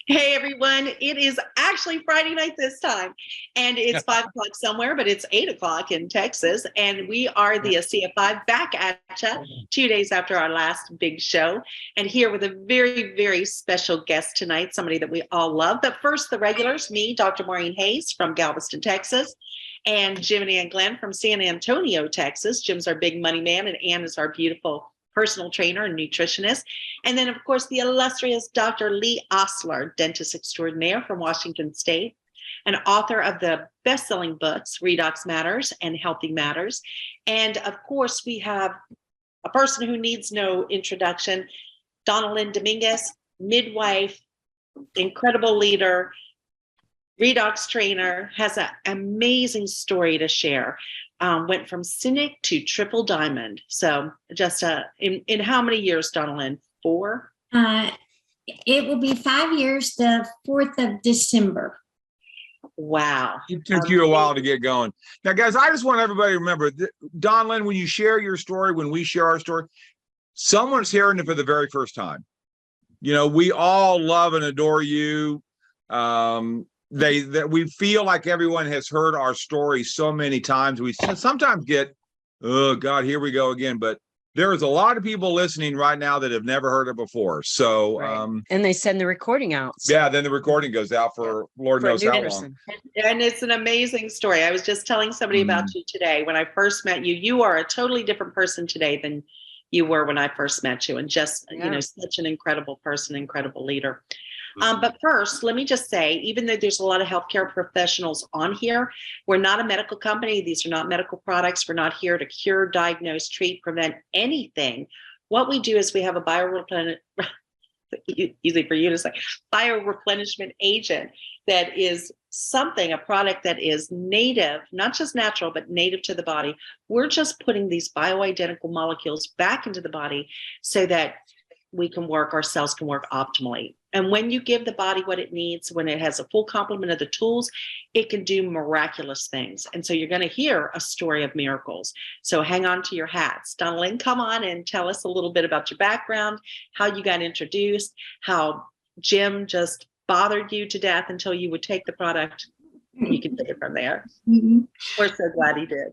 Hey everyone, it is actually Friday night this time, and it's 5 o'clock somewhere, but it's 8 o'clock in Texas, and we are the Asea 5 back at you 2 days after our last big show, and here with a very, very special guest tonight, somebody that we all love. But first, the regulars, me, Dr. Maureen Hayes from Galveston, Texas, and Jim and Ann Glenn from San Antonio, Texas. Jim's our big money man, and Ann is our beautiful personal trainer and nutritionist. And then, of course, the illustrious Dr. Lee Osler, dentist extraordinaire from Washington State, and author of the best-selling books, Redox Matters and Healthy Matters. And, of course, we have a person who needs no introduction, Donnellyn Dominguez, midwife, incredible leader, Redox trainer, has an amazing story to share. Went from cynic to triple diamond. So just in how many years, Donnellyn? 4? It will be 5 years, the 4th of December. Wow. It took you a while to get going. Now, guys, I just want everybody to remember, Donnellyn, when you share your story, when we share our story, someone's hearing it for the very first time. You know, we all love and adore you. That we feel like everyone has heard our story so many times. We sometimes get, oh God, here we go again. But there is a lot of people listening right now that have never heard it before. So, right. And they send the recording out. So. Yeah, then the recording goes out for Lord knows how long. And it's an amazing story. I was just telling somebody about you today. When I first met you, you are a totally different person today than you were when I first met you. And just, you know, such an incredible person, incredible leader. But first, let me just say, even though there's a lot of healthcare professionals on here, we're not a medical company. These are not medical products. We're not here to cure, diagnose, treat, prevent anything. What we do is we have a easy for you to say, bioreplenishment agent that is a product that is native, not just natural, but native to the body. We're just putting these bioidentical molecules back into the body so that our cells can work optimally. And when you give the body what it needs, when it has a full complement of the tools, it can do miraculous things. And so you're going to hear a story of miracles. So hang on to your hats. Donnellyn, come on and tell us a little bit about your background, how you got introduced, how Jim just bothered you to death until you would take the product. You can take it from there. We're so glad he did.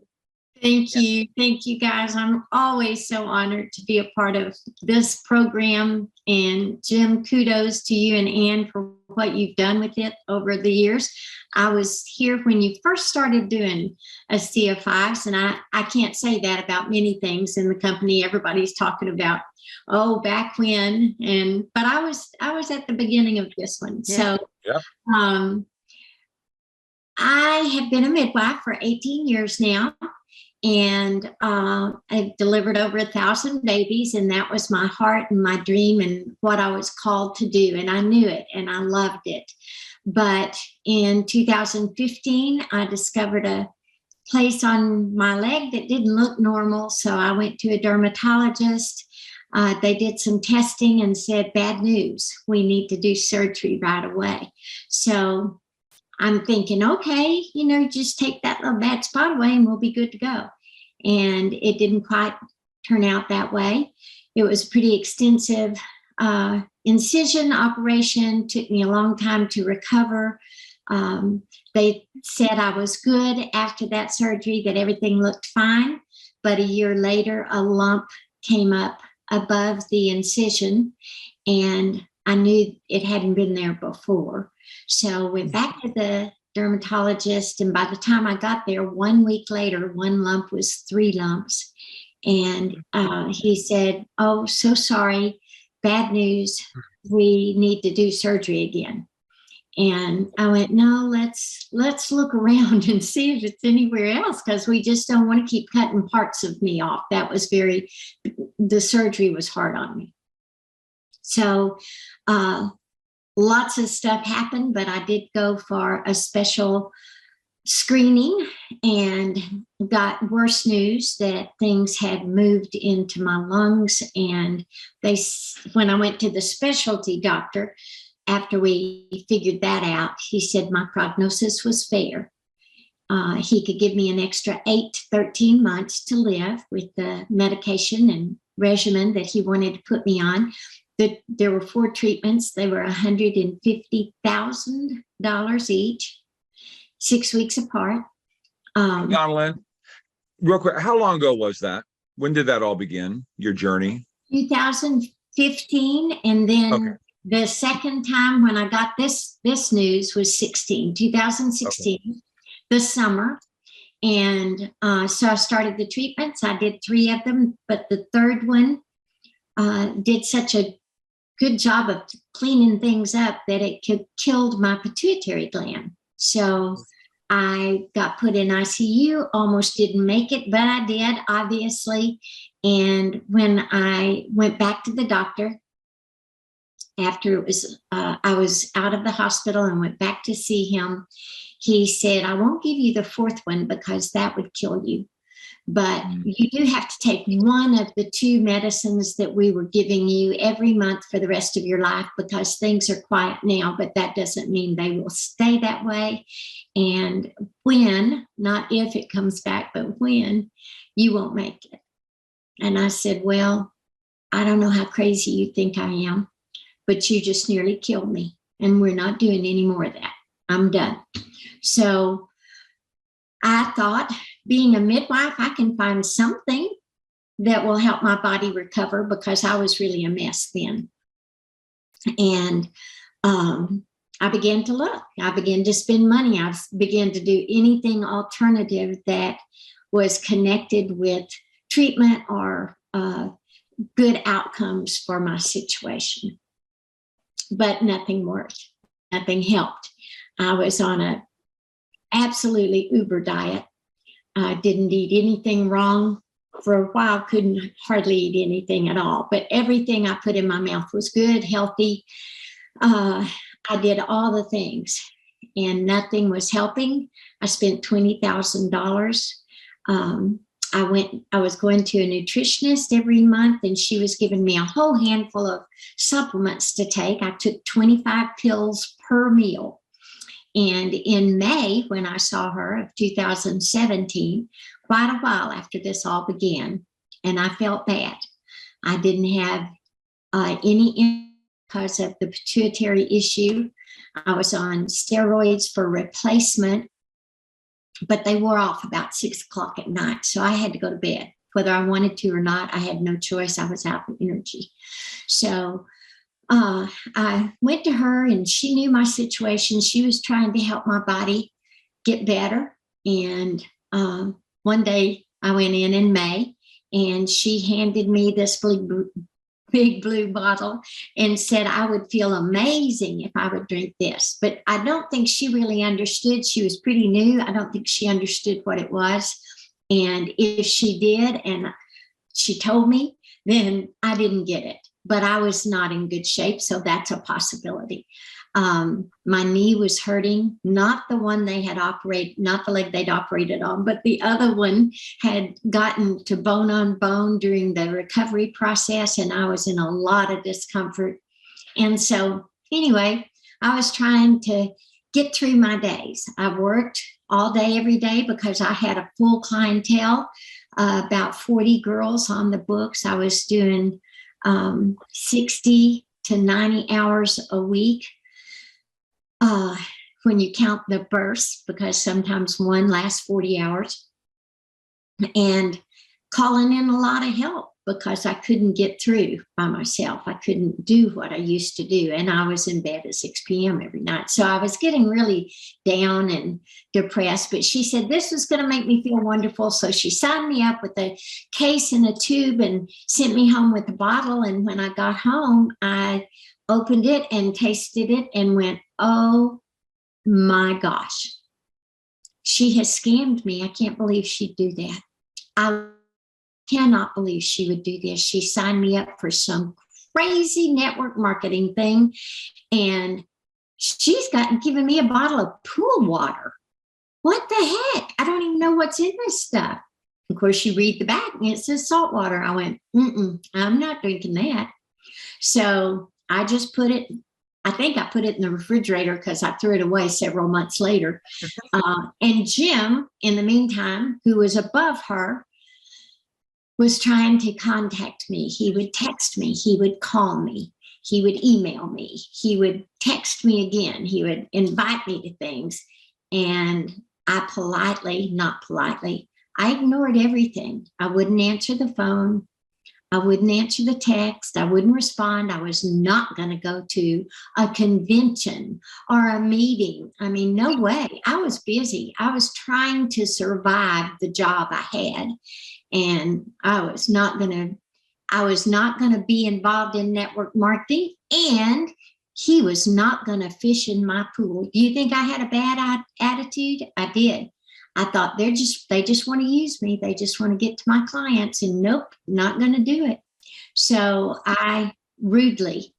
Thank you. Thank you, guys. I'm always so honored to be a part of this program. And Jim, kudos to you and Ann for what you've done with it over the years. I was here when you first started doing Asea 5s, and I can't say that about many things in the company. Everybody's talking about, oh, back when, but I was at the beginning of this one. So I have been a midwife for 18 years now. And I've delivered over 1,000 babies, and that was my heart and my dream and what I was called to do. And I knew it and I loved it. But in 2015, I discovered a place on my leg that didn't look normal. So I went to a dermatologist. They did some testing and said, bad news, we need to do surgery right away. So I'm thinking, okay, you know, just take that little bad spot away and we'll be good to go. And it didn't quite turn out that way. It was a pretty extensive incision operation. Took me a long time to recover. They said I was good after that surgery, that everything looked fine. But a year later, a lump came up above the incision, and I knew it hadn't been there before. So went back to the dermatologist, and by the time I got there, 1 week later, one lump was 3 lumps. And he said, oh, so sorry, bad news, we need to do surgery again. And I went, no, let's look around and see if it's anywhere else, because we just don't want to keep cutting parts of me off. That was the surgery was hard on me. So lots of stuff happened, but I did go for a special screening and got worse news that things had moved into my lungs. And when I went to the specialty doctor, after we figured that out, he said my prognosis was fair. He could give me an extra 8 to 13 months to live with the medication and regimen that he wanted to put me on. there were 4 treatments. They were $150,000 each, 6 weeks apart. Donna Lynn, real quick, how long ago was that? When did that all begin, your journey? 2015, and then Okay. the second time when I got this news was 2016, the summer. And so I started the treatments. I did 3 of them, but the third one did such a good job of cleaning things up that it killed my pituitary gland. So I got put in ICU, almost didn't make it, but I did, obviously. And when I went back to the doctor, after it was, I was out of the hospital and went back to see him, he said, I won't give you the 4th one because that would kill you. But you do have to take one of the 2 medicines that we were giving you every month for the rest of your life, because things are quiet now, but that doesn't mean they will stay that way. And when, not if it comes back, but when, you won't make it. And I said, well, I don't know how crazy you think I am, but you just nearly killed me. And we're not doing any more of that. I'm done. So I thought, being a midwife, I can find something that will help my body recover, because I was really a mess then. And I began to look. I began to spend money. I began to do anything alternative that was connected with treatment or good outcomes for my situation. But nothing worked. Nothing helped. I was on a absolutely uber diet. I didn't eat anything wrong for a while, couldn't hardly eat anything at all, but everything I put in my mouth was good, healthy. I did all the things and nothing was helping. I spent $20,000. I was going to a nutritionist every month, and she was giving me a whole handful of supplements to take. I took 25 pills per meal. And in May, when I saw her of 2017, quite a while after this all began, and I felt bad. I didn't have any because of the pituitary issue. I was on steroids for replacement, but they wore off about 6 o'clock at night. So I had to go to bed, whether I wanted to or not. I had no choice. I was out of energy. So I went to her, and she knew my situation. She was trying to help my body get better. And one day I went in May, and she handed me this big blue bottle and said I would feel amazing if I would drink this. But I don't think she really understood. She was pretty new. I don't think she understood what it was. And if she did, and she told me, then I didn't get it. But I was not in good shape, so that's a possibility. My knee was hurting, not the one they had operated, not the leg they'd operated on, but the other one had gotten to bone on bone during the recovery process, and I was in a lot of discomfort. And so anyway, I was trying to get through my days. I worked all day, every day, because I had a full clientele, about 40 girls on the books. I was doing 60 to 90 hours a week when you count the births, because sometimes one lasts 40 hours, and calling in a lot of help because I couldn't get through by myself. I couldn't do what I used to do, and I was in bed at 6 p.m. every night. So I was getting really down and depressed, but she said this was going to make me feel wonderful. So she signed me up with a case and a tube and sent me home with a bottle. And when I got home, I opened it and tasted it and went, oh my gosh, she has scammed me. I can't believe she'd do that. I cannot believe she would do this. She signed me up for some crazy network marketing thing, and she's given me a bottle of pool water. What the heck? I don't even know what's in this stuff. Of course, you read the back and it says salt water. I went, I'm not drinking that. So I just I think I put it in the refrigerator because I threw it away several months later. And Jim, in the meantime, who was above her, was trying to contact me. He would text me. He would call me. He would email me. He would text me again. He would invite me to things. And I not politely, I ignored everything. I wouldn't answer the phone. I wouldn't answer the text. I wouldn't respond. I was not going to go to a convention or a meeting. I mean, no way. I was busy. I was trying to survive the job I had. And I was not going to be involved in network marketing. And he was not going to fish in my pool. Do you think I had a bad attitude? I did. I thought they just want to use me. They just want to get to my clients, and nope, not going to do it. So I rudely,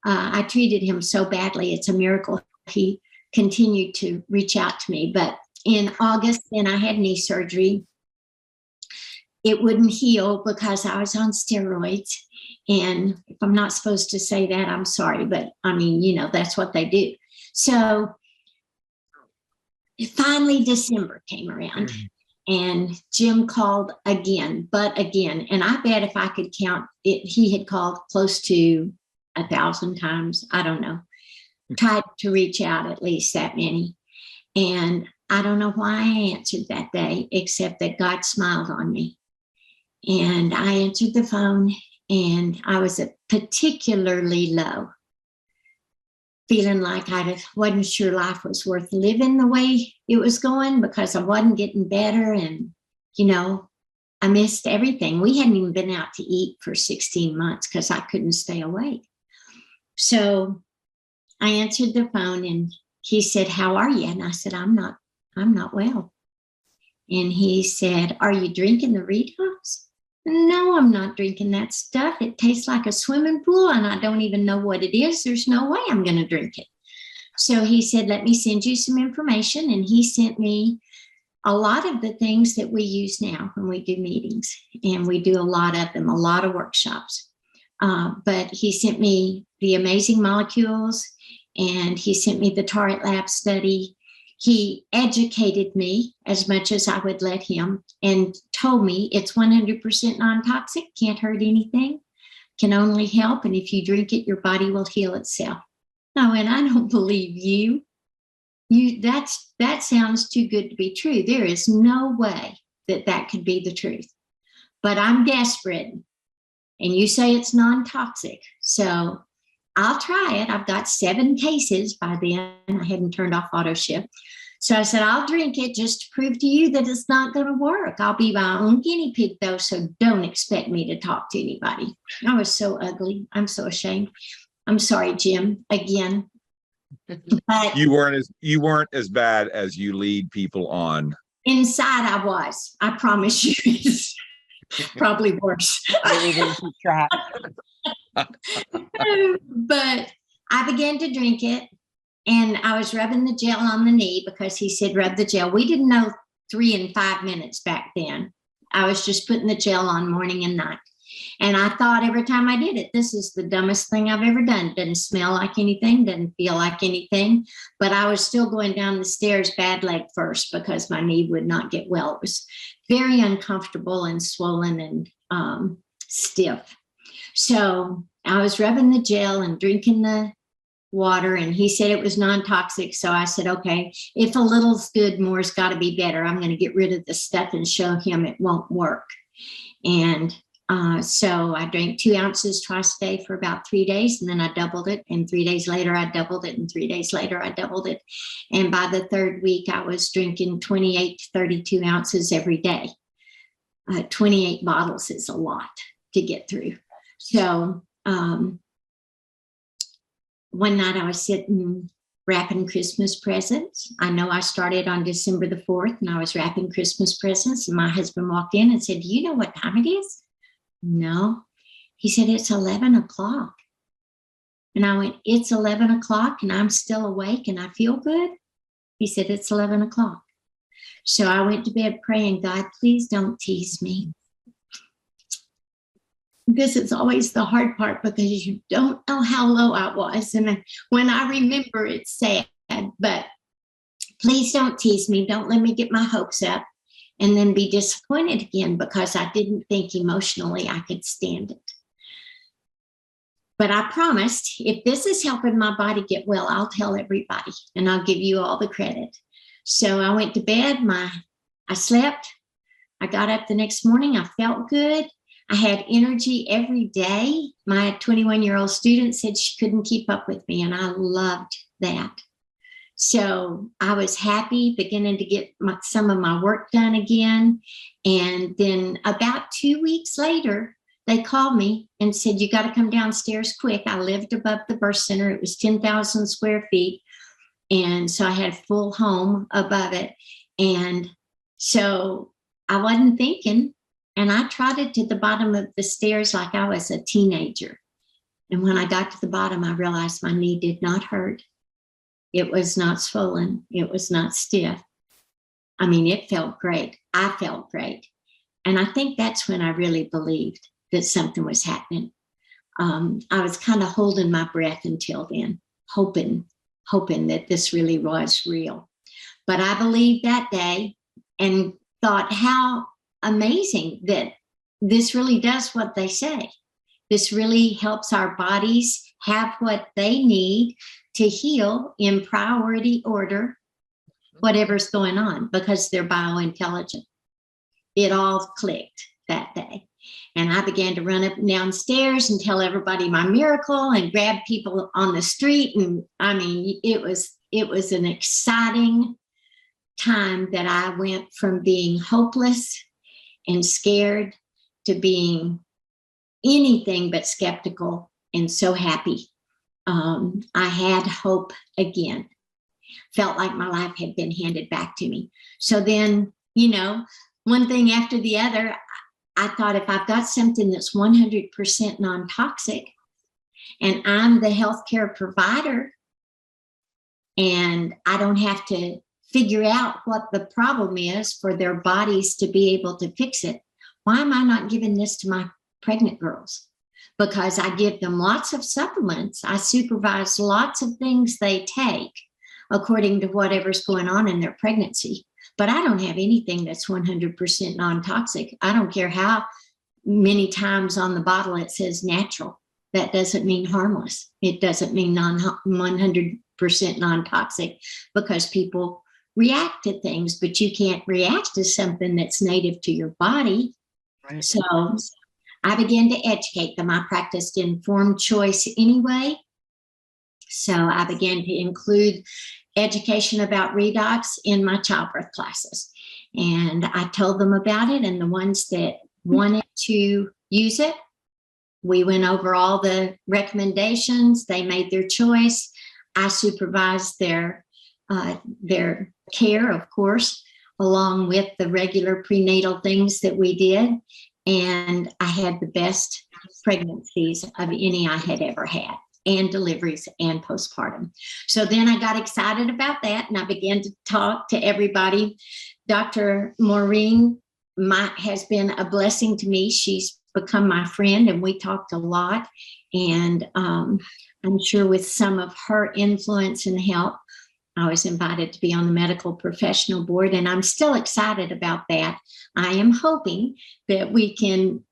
I treated him so badly. It's a miracle he continued to reach out to me. But in August, then I had knee surgery. It wouldn't heal because I was on steroids. And if I'm not supposed to say that, I'm sorry. But I mean, that's what they do. So finally, December came around and Jim called again. And I bet if I could count it, he had called close to 1,000 times. I don't know. Tried to reach out at least that many. And I don't know why I answered that day, except that God smiled on me. And I answered the phone, and I was particularly low, feeling like I wasn't sure life was worth living the way it was going, because I wasn't getting better. And, I missed everything. We hadn't even been out to eat for 16 months because I couldn't stay awake. So I answered the phone, and he said, "How are you?" And I said, I'm not well. And he said, "Are you drinking the Redox?" "No, I'm not drinking that stuff. It tastes like a swimming pool, and I don't even know what it is. There's no way I'm going to drink it." So he said, "Let me send you some information." And he sent me a lot of the things that we use now when we do meetings. And we do a lot of them, a lot of workshops. But he sent me the amazing molecules, and he sent me the Target Lab study. He educated me as much as I would let him, and told me it's 100% non-toxic, can't hurt anything, can only help. And if you drink it, your body will heal itself. No, and I don't believe you. That sounds too good to be true. There is no way that could be the truth. But I'm desperate, and you say it's non-toxic. So I'll try it. I've got 7 cases by then. I hadn't turned off auto ship. So I said, I'll drink it just to prove to you that it's not going to work. I'll be my own guinea pig, though, so don't expect me to talk to anybody. I was so ugly. I'm so ashamed. I'm sorry, Jim, again. But You weren't as bad as you lead people on. inside I was. I promise you. It's probably worse. But I began to drink it, and I was rubbing the gel on the knee because he said, rub the gel. We didn't know 3 and 5 minutes back then. I was just putting the gel on morning and night. And I thought every time I did it, this is the dumbest thing I've ever done. Didn't smell like anything, didn't feel like anything. But I was still going down the stairs bad leg first because my knee would not get well. It was very uncomfortable and swollen and stiff. So I was rubbing the gel and drinking the water, and he said it was non-toxic. So I said, okay, if a little's good, more's got to be better. I'm going to get rid of the stuff and show him it won't work. And so I drank 2 ounces twice a day for about 3 days, and then I doubled it. And 3 days later, I doubled it. And 3 days later, I doubled it. And by the 3rd week, I was drinking 28 to 32 ounces every day. 28 bottles is a lot to get through. So one night I was sitting wrapping Christmas presents. I know I started on December the 4th, and I was wrapping Christmas presents, and my husband walked in and said, do you know what time it is? No. He said, it's 11 o'clock. And I went, it's 11 o'clock and I'm still awake and I feel good? He said, it's 11 o'clock. So I went to bed praying, God, please don't tease me. This is always the hard part because you don't know how low I was. And when I remember, it's sad, but please don't tease me. Don't let me get my hopes up and then be disappointed again because I didn't think emotionally I could stand it. But I promised, if this is helping my body get well, I'll tell everybody and I'll give you all the credit. So I went to bed. I slept. I got up the next morning. I felt good. I had energy every day. My 21-year-old student said she couldn't keep up with me, and I loved that. So I was happy, beginning to get some of my work done again. And then about 2 weeks later, they called me and said, you got to come downstairs quick. I lived above the birth center. It was 10,000 square feet. And so I had a full home above it. And so I wasn't thinking. And I trotted to the bottom of the stairs like I was a teenager. And when I got to the bottom, I realized my knee did not hurt. It was not swollen. It was not stiff. I mean, it felt great. I felt great. And I think that's when I really believed that something was happening. I was kind of holding my breath until then, hoping that this really was real. But I believed that day and thought how amazing that this really does what they say. This really helps our bodies have what they need to heal in priority order, whatever's going on, because they're biointelligent. It all clicked that day. And I began to run up and downstairs and tell everybody my miracle and grab people on the street. And I mean, it was an exciting time that I went from being hopeless and scared to being anything but skeptical and so happy. I had hope again. Felt like my life had been handed back to me. So then, one thing after the other, I thought, if I've got something that's 100% non-toxic and I'm the healthcare provider and I don't have to figure out what the problem is for their bodies to be able to fix it, why am I not giving this to my pregnant girls? Because I give them lots of supplements. I supervise lots of things they take according to whatever's going on in their pregnancy. But I don't have anything that's 100% non-toxic. I don't care how many times on the bottle it says natural. That doesn't mean harmless. It doesn't mean 100% non-toxic, because people react to things, but you can't react to something that's native to your body. Right. So I began to educate them. I practiced informed choice anyway. So I began to include education about Redox in my childbirth classes. And I told them about it, and the ones that wanted to use it, we went over all the recommendations. They made their choice. I supervised their care, of course, along with the regular prenatal things that we did. And I had the best pregnancies of any I had ever had, and deliveries and postpartum. So then I got excited about that, and I began to talk to everybody. Dr. Maureen has been a blessing to me. She's become my friend, and we talked a lot. And I'm sure with some of her influence and help, I was invited to be on the medical professional board, and I'm still excited about that. I am hoping that we can,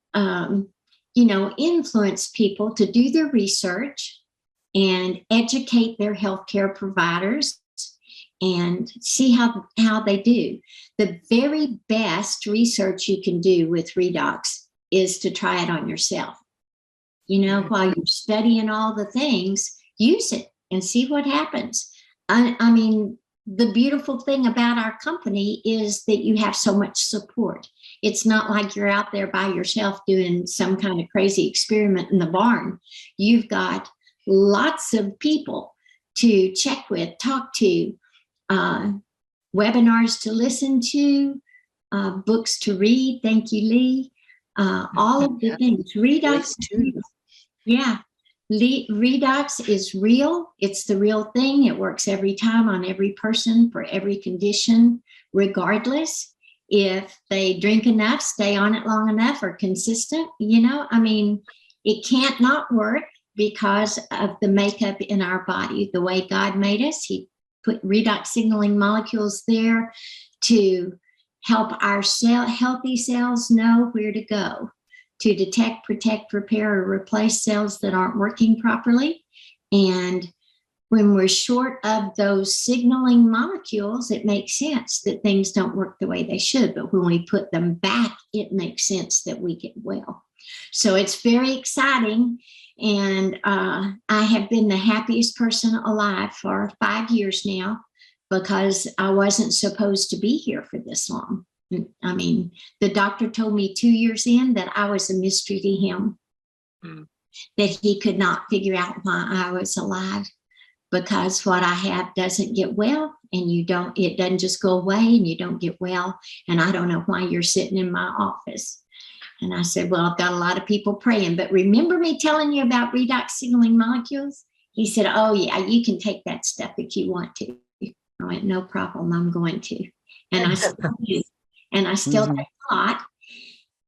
influence people to do their research and educate their healthcare providers and see how they do. The very best research you can do with Redox is to try it on yourself. While you're studying all the things, use it and see what happens. I mean, the beautiful thing about our company is that you have so much support. It's not like you're out there by yourself doing some kind of crazy experiment in the barn. You've got lots of people to check with, talk to, webinars to listen to, books to read. Thank you, Lee. All of the things. Redox too. Yeah. Redox is real. It's the real thing. It works every time on every person for every condition, regardless if they drink enough, stay on it long enough, or consistent. It can't not work because of the makeup in our body, the way God made us. He put redox signaling molecules there to help our healthy cells know where to go to detect, protect, repair, or replace cells that aren't working properly. And when we're short of those signaling molecules, it makes sense that things don't work the way they should. But when we put them back, it makes sense that we get well. So it's very exciting. And I have been the happiest person alive for 5 years now, because I wasn't supposed to be here for this long. I mean, the doctor told me 2 years in that I was a mystery to him, that he could not figure out why I was alive, because what I have doesn't get well, and it doesn't just go away and you don't get well. And I don't know why you're sitting in my office. And I said, well, I've got a lot of people praying, but remember me telling you about redox signaling molecules? He said, oh yeah, you can take that stuff if you want to. I went, no problem, I'm going to. And I still do. And I still take a lot.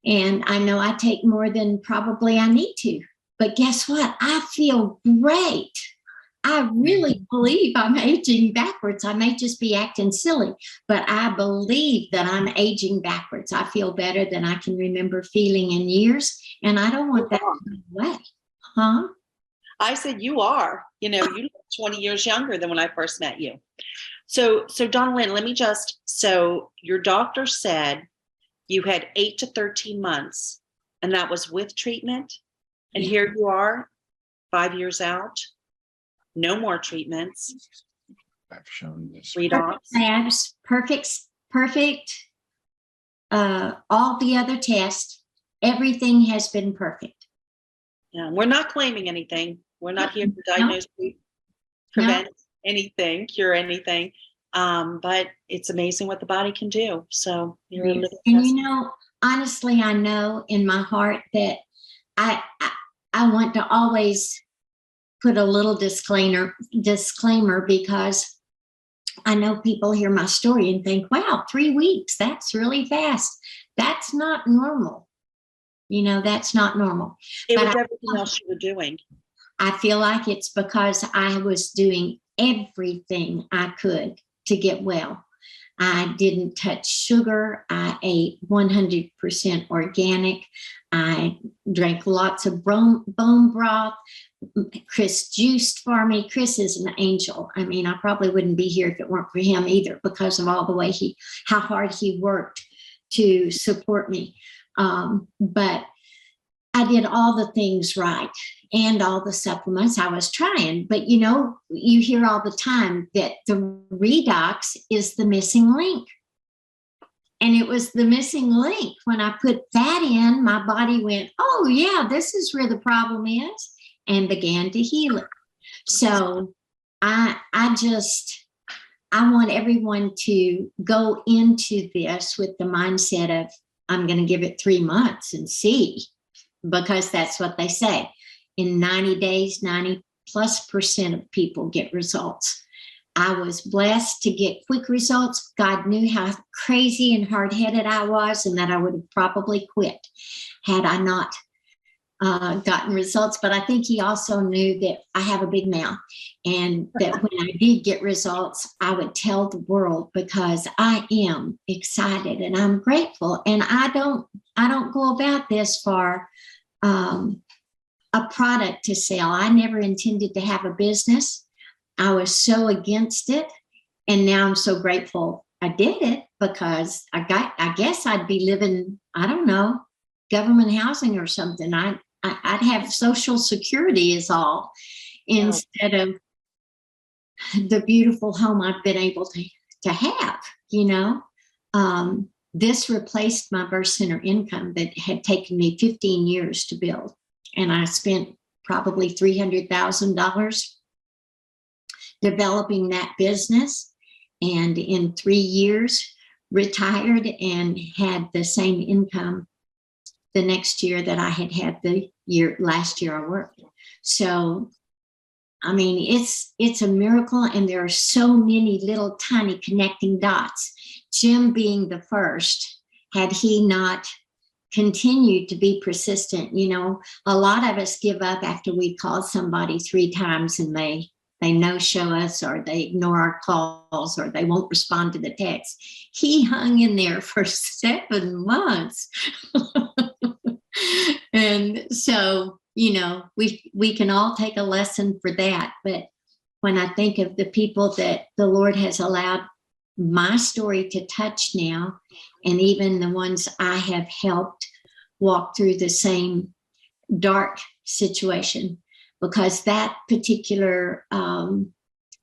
And I know I take more than probably I need to. But guess what? I feel great. I really believe I'm aging backwards. I may just be acting silly, but I believe that I'm aging backwards. I feel better than I can remember feeling in years. And I don't want that to go away. Huh? I said, you are, you look 20 years younger than when I first met you. So Donna Lynn, so your doctor said you had 8 to 13 months, and that was with treatment. And here you are 5 years out, no more treatments. I've shown this. Redox. Labs, perfect. All the other tests, everything has been perfect. Yeah, we're not claiming anything. We're not here to diagnose, prevent anything, cure anything. But it's amazing what the body can do. So you're a living testament. Honestly, I know in my heart that I want to always put a little disclaimer, because I know people hear my story and think, wow, 3 weeks, that's really fast. That's not normal. That's not normal. It was everything else you were doing. I feel like it's because I was doing everything I could to get well. I didn't touch sugar. I ate 100% organic. I drank lots of bone broth. Chris juiced for me. Chris is an angel. I mean, I probably wouldn't be here if it weren't for him either, because of all the way how hard he worked to support me. But I did all the things right, and all the supplements I was trying. But you hear all the time that the redox is the missing link. And it was the missing link. When I put that in, my body went, oh yeah, this is where the problem is, and began to heal it. So I want everyone to go into this with the mindset of, I'm going to give it 3 months and see, because that's what they say. In 90 days, 90+% of people get results. I was blessed to get quick results. God knew how crazy and hard-headed I was, and that I would have probably quit had I not gotten results. But I think he also knew that I have a big mouth, and that when I did get results, I would tell the world, because I am excited and I'm grateful. And I don't go about this for a product to sell. I never intended to have a business. I was so against it. And now I'm so grateful I did it, because I guess I'd be living, I don't know, government housing or something. I'd have Social Security is all, instead of the beautiful home I've been able to have, This replaced my birth center income that had taken me 15 years to build. And I spent probably $300,000 developing that business. And in 3 years, retired and had the same income the next year that I had last year I worked. So, I mean, it's a miracle, and there are so many little tiny connecting dots. Jim being the first, had he not continued to be persistent, a lot of us give up after we call somebody 3 times and they no-show us, or they ignore our calls, or they won't respond to the text. He hung in there for 7 months. And so, we can all take a lesson for that. But when I think of the people that the Lord has allowed my story to touch now, and even the ones I have helped walk through the same dark situation, because that particular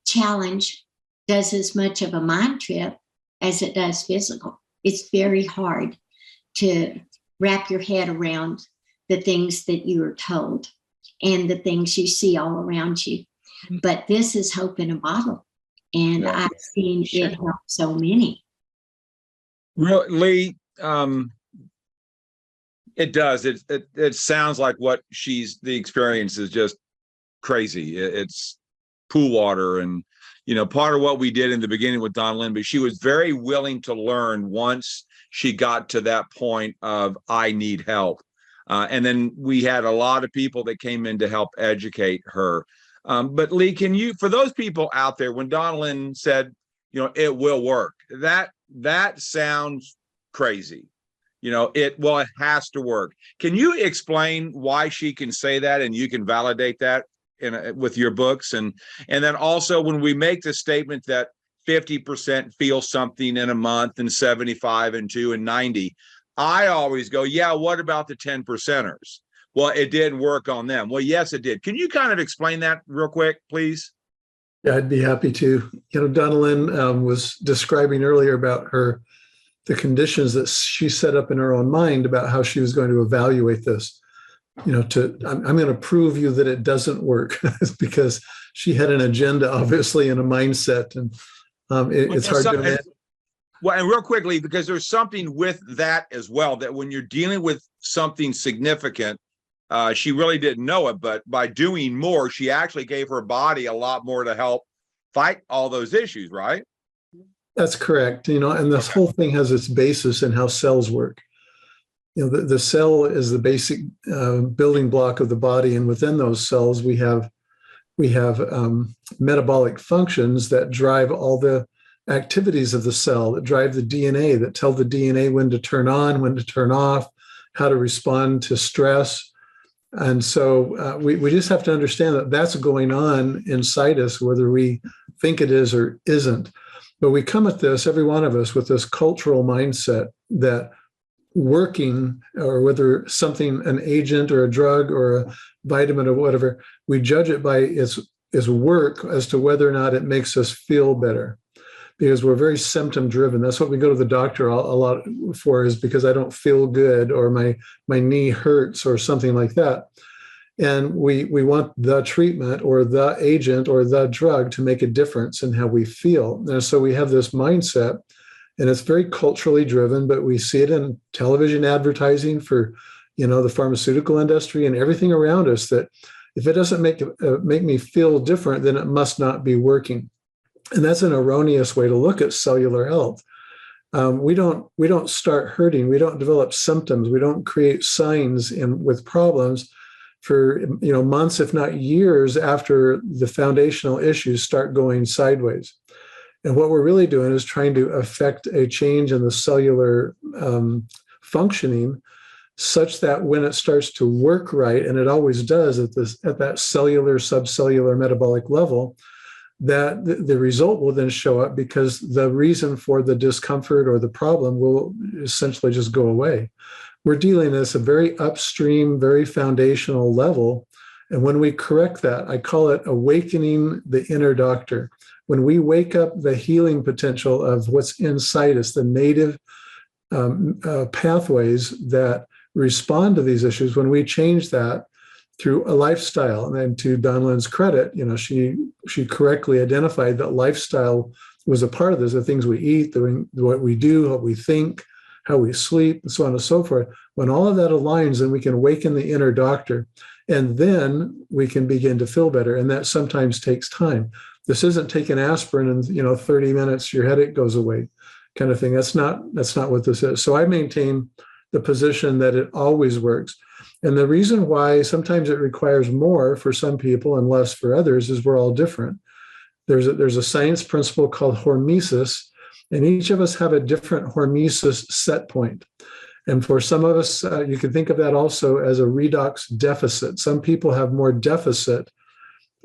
challenge does as much of a mind trip as it does physical. It's very hard to wrap your head around the things that you are told and the things you see all around you. But this is hope in a bottle. And I've seen it help so many. Real, Lee, it does. It sounds like what the experience is just crazy. It's pool water. And, part of what we did in the beginning with Donna Lynn, but she was very willing to learn once she got to that point of, I need help. And then we had a lot of people that came in to help educate her. But Lee, can you, for those people out there, when Donnellyn said, it will work, that sounds crazy. It has to work. Can you explain why she can say that, and you can validate that with your books? And then also, when we make the statement that 50% feel something in a month, and 75 and 2 and 90, I always go, yeah, what about the 10%ers? Well, it didn't work on them. Well, yes, it did. Can you kind of explain that real quick, please? Yeah, I'd be happy to. Donnellyn was describing earlier about the conditions that she set up in her own mind about how she was going to evaluate this. I'm going to prove you that it doesn't work, because she had an agenda, obviously, and a mindset, and it's hard to imagine. Well, and real quickly, because there's something with that as well, that when you're dealing with something significant, she really didn't know it, but by doing more, she actually gave her body a lot more to help fight all those issues, right? That's correct. And this whole thing has its basis in how cells work. The cell is the basic building block of the body, and within those cells, we have metabolic functions that drive all the activities of the cell, that drive the DNA, that tell the DNA when to turn on, when to turn off, how to respond to stress. And so we just have to understand that that's going on inside us, whether we think it is or isn't. But we come at this, every one of us, with this cultural mindset that working, or whether something, an agent or a drug or a vitamin or whatever, we judge it by its work as to whether or not it makes us feel better. Because we're very symptom driven. That's what we go to the doctor a lot for, is because I don't feel good, or my knee hurts, or something like that. And we want the treatment or the agent or the drug to make a difference in how we feel. And so we have this mindset, and it's very culturally driven, but we see it in television advertising for, the pharmaceutical industry and everything around us, that if it doesn't make me feel different, then it must not be working. And that's an erroneous way to look at cellular health. We don't start hurting. We don't develop symptoms. We don't create signs with problems for months, if not years, after the foundational issues start going sideways. And what we're really doing is trying to affect a change in the cellular functioning, such that when it starts to work right, and it always does at that cellular, subcellular, metabolic level, that the result will then show up, because the reason for the discomfort or the problem will essentially just go away. We're dealing this at a very upstream, very foundational level. And when we correct that, I call it awakening the inner doctor. When we wake up the healing potential of what's inside us, the native pathways that respond to these issues, when we change that through a lifestyle. And then, to Donnellyn's credit, she correctly identified that lifestyle was a part of this, the things we eat, what we do, what we think, how we sleep, and so on and so forth. When all of that aligns, then we can awaken the inner doctor, and then we can begin to feel better. And that sometimes takes time. This isn't taking aspirin and 30 minutes, your headache goes away kind of thing. That's not what this is. So I maintain the position that it always works. And the reason why sometimes it requires more for some people and less for others is we're all different. There's a science principle called hormesis, and each of us have a different hormesis set point. And for some of us, you can think of that also as a redox deficit. Some people have more deficit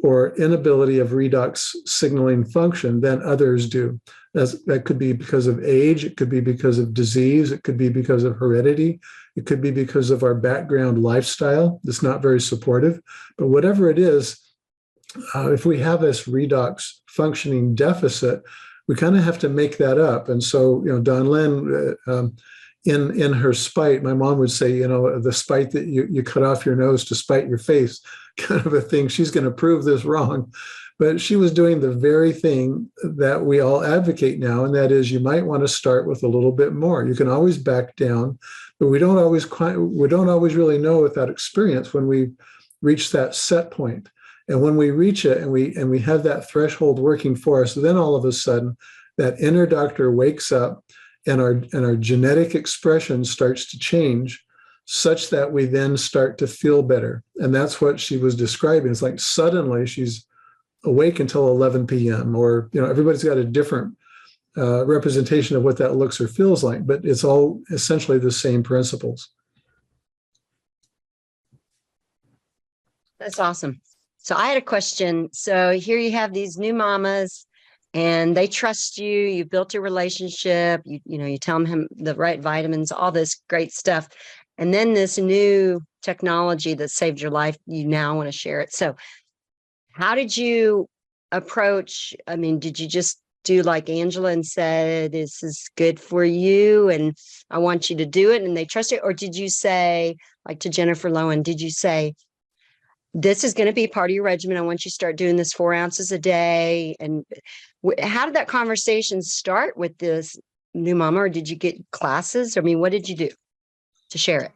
or inability of redox signaling function than others do. That could be because of age. It could be because of disease. It could be because of heredity. It could be because of our background lifestyle that's not very supportive. But whatever it is, if we have this redox functioning deficit, we kind of have to make that up. And so, Donna Lynn, in her spite, my mom would say, the spite that you cut off your nose to spite your face, kind of a thing. She's going to prove this wrong. But she was doing the very thing that we all advocate now, and that is you might want to start with a little bit more. You can always back down, but we don't always really know with that experience when we reach that set point. And when we reach it and we have that threshold working for us, then all of a sudden that inner doctor wakes up and our genetic expression starts to change such that we then start to feel better. And that's what she was describing. It's like suddenly she's awake until 11 p.m. or, everybody's got a different representation of what that looks or feels like, but it's all essentially the same principles. That's awesome. So I had a question. So here you have these new mamas and they trust you. You built a relationship. You tell them the right vitamins, all this great stuff. And then this new technology that saved your life, you now want to share it. So how did you approach? I mean, did you just do like Angela and said, this is good for you and I want you to do it and they trust it? Or did you say, like to Jennifer Lowen, did you say, this is going to be part of your regimen. I want you to start doing this 4 ounces a day. And how did that conversation start with this new mama? Or did you get classes? I mean, what did you do to share it?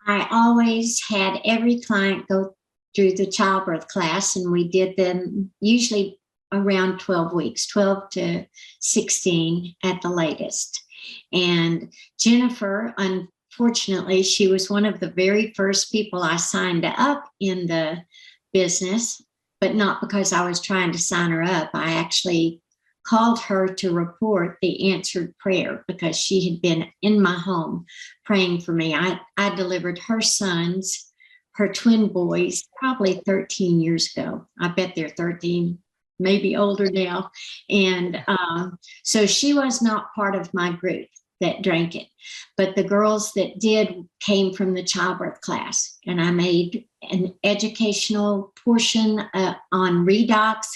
I always had every client go through the childbirth class, and we did them usually around 12 weeks, 12 to 16 at the latest. And Jennifer, unfortunately, she was one of the very first people I signed up in the business, but not because I was trying to sign her up. I actually called her to report the answered prayer because she had been in my home praying for me. I delivered her sons, her twin boys, probably 13 years ago. I bet they're 13, maybe older now. And so she was not part of my group that drank it. But the girls that did came from the childbirth class. And I made an educational portion on Redox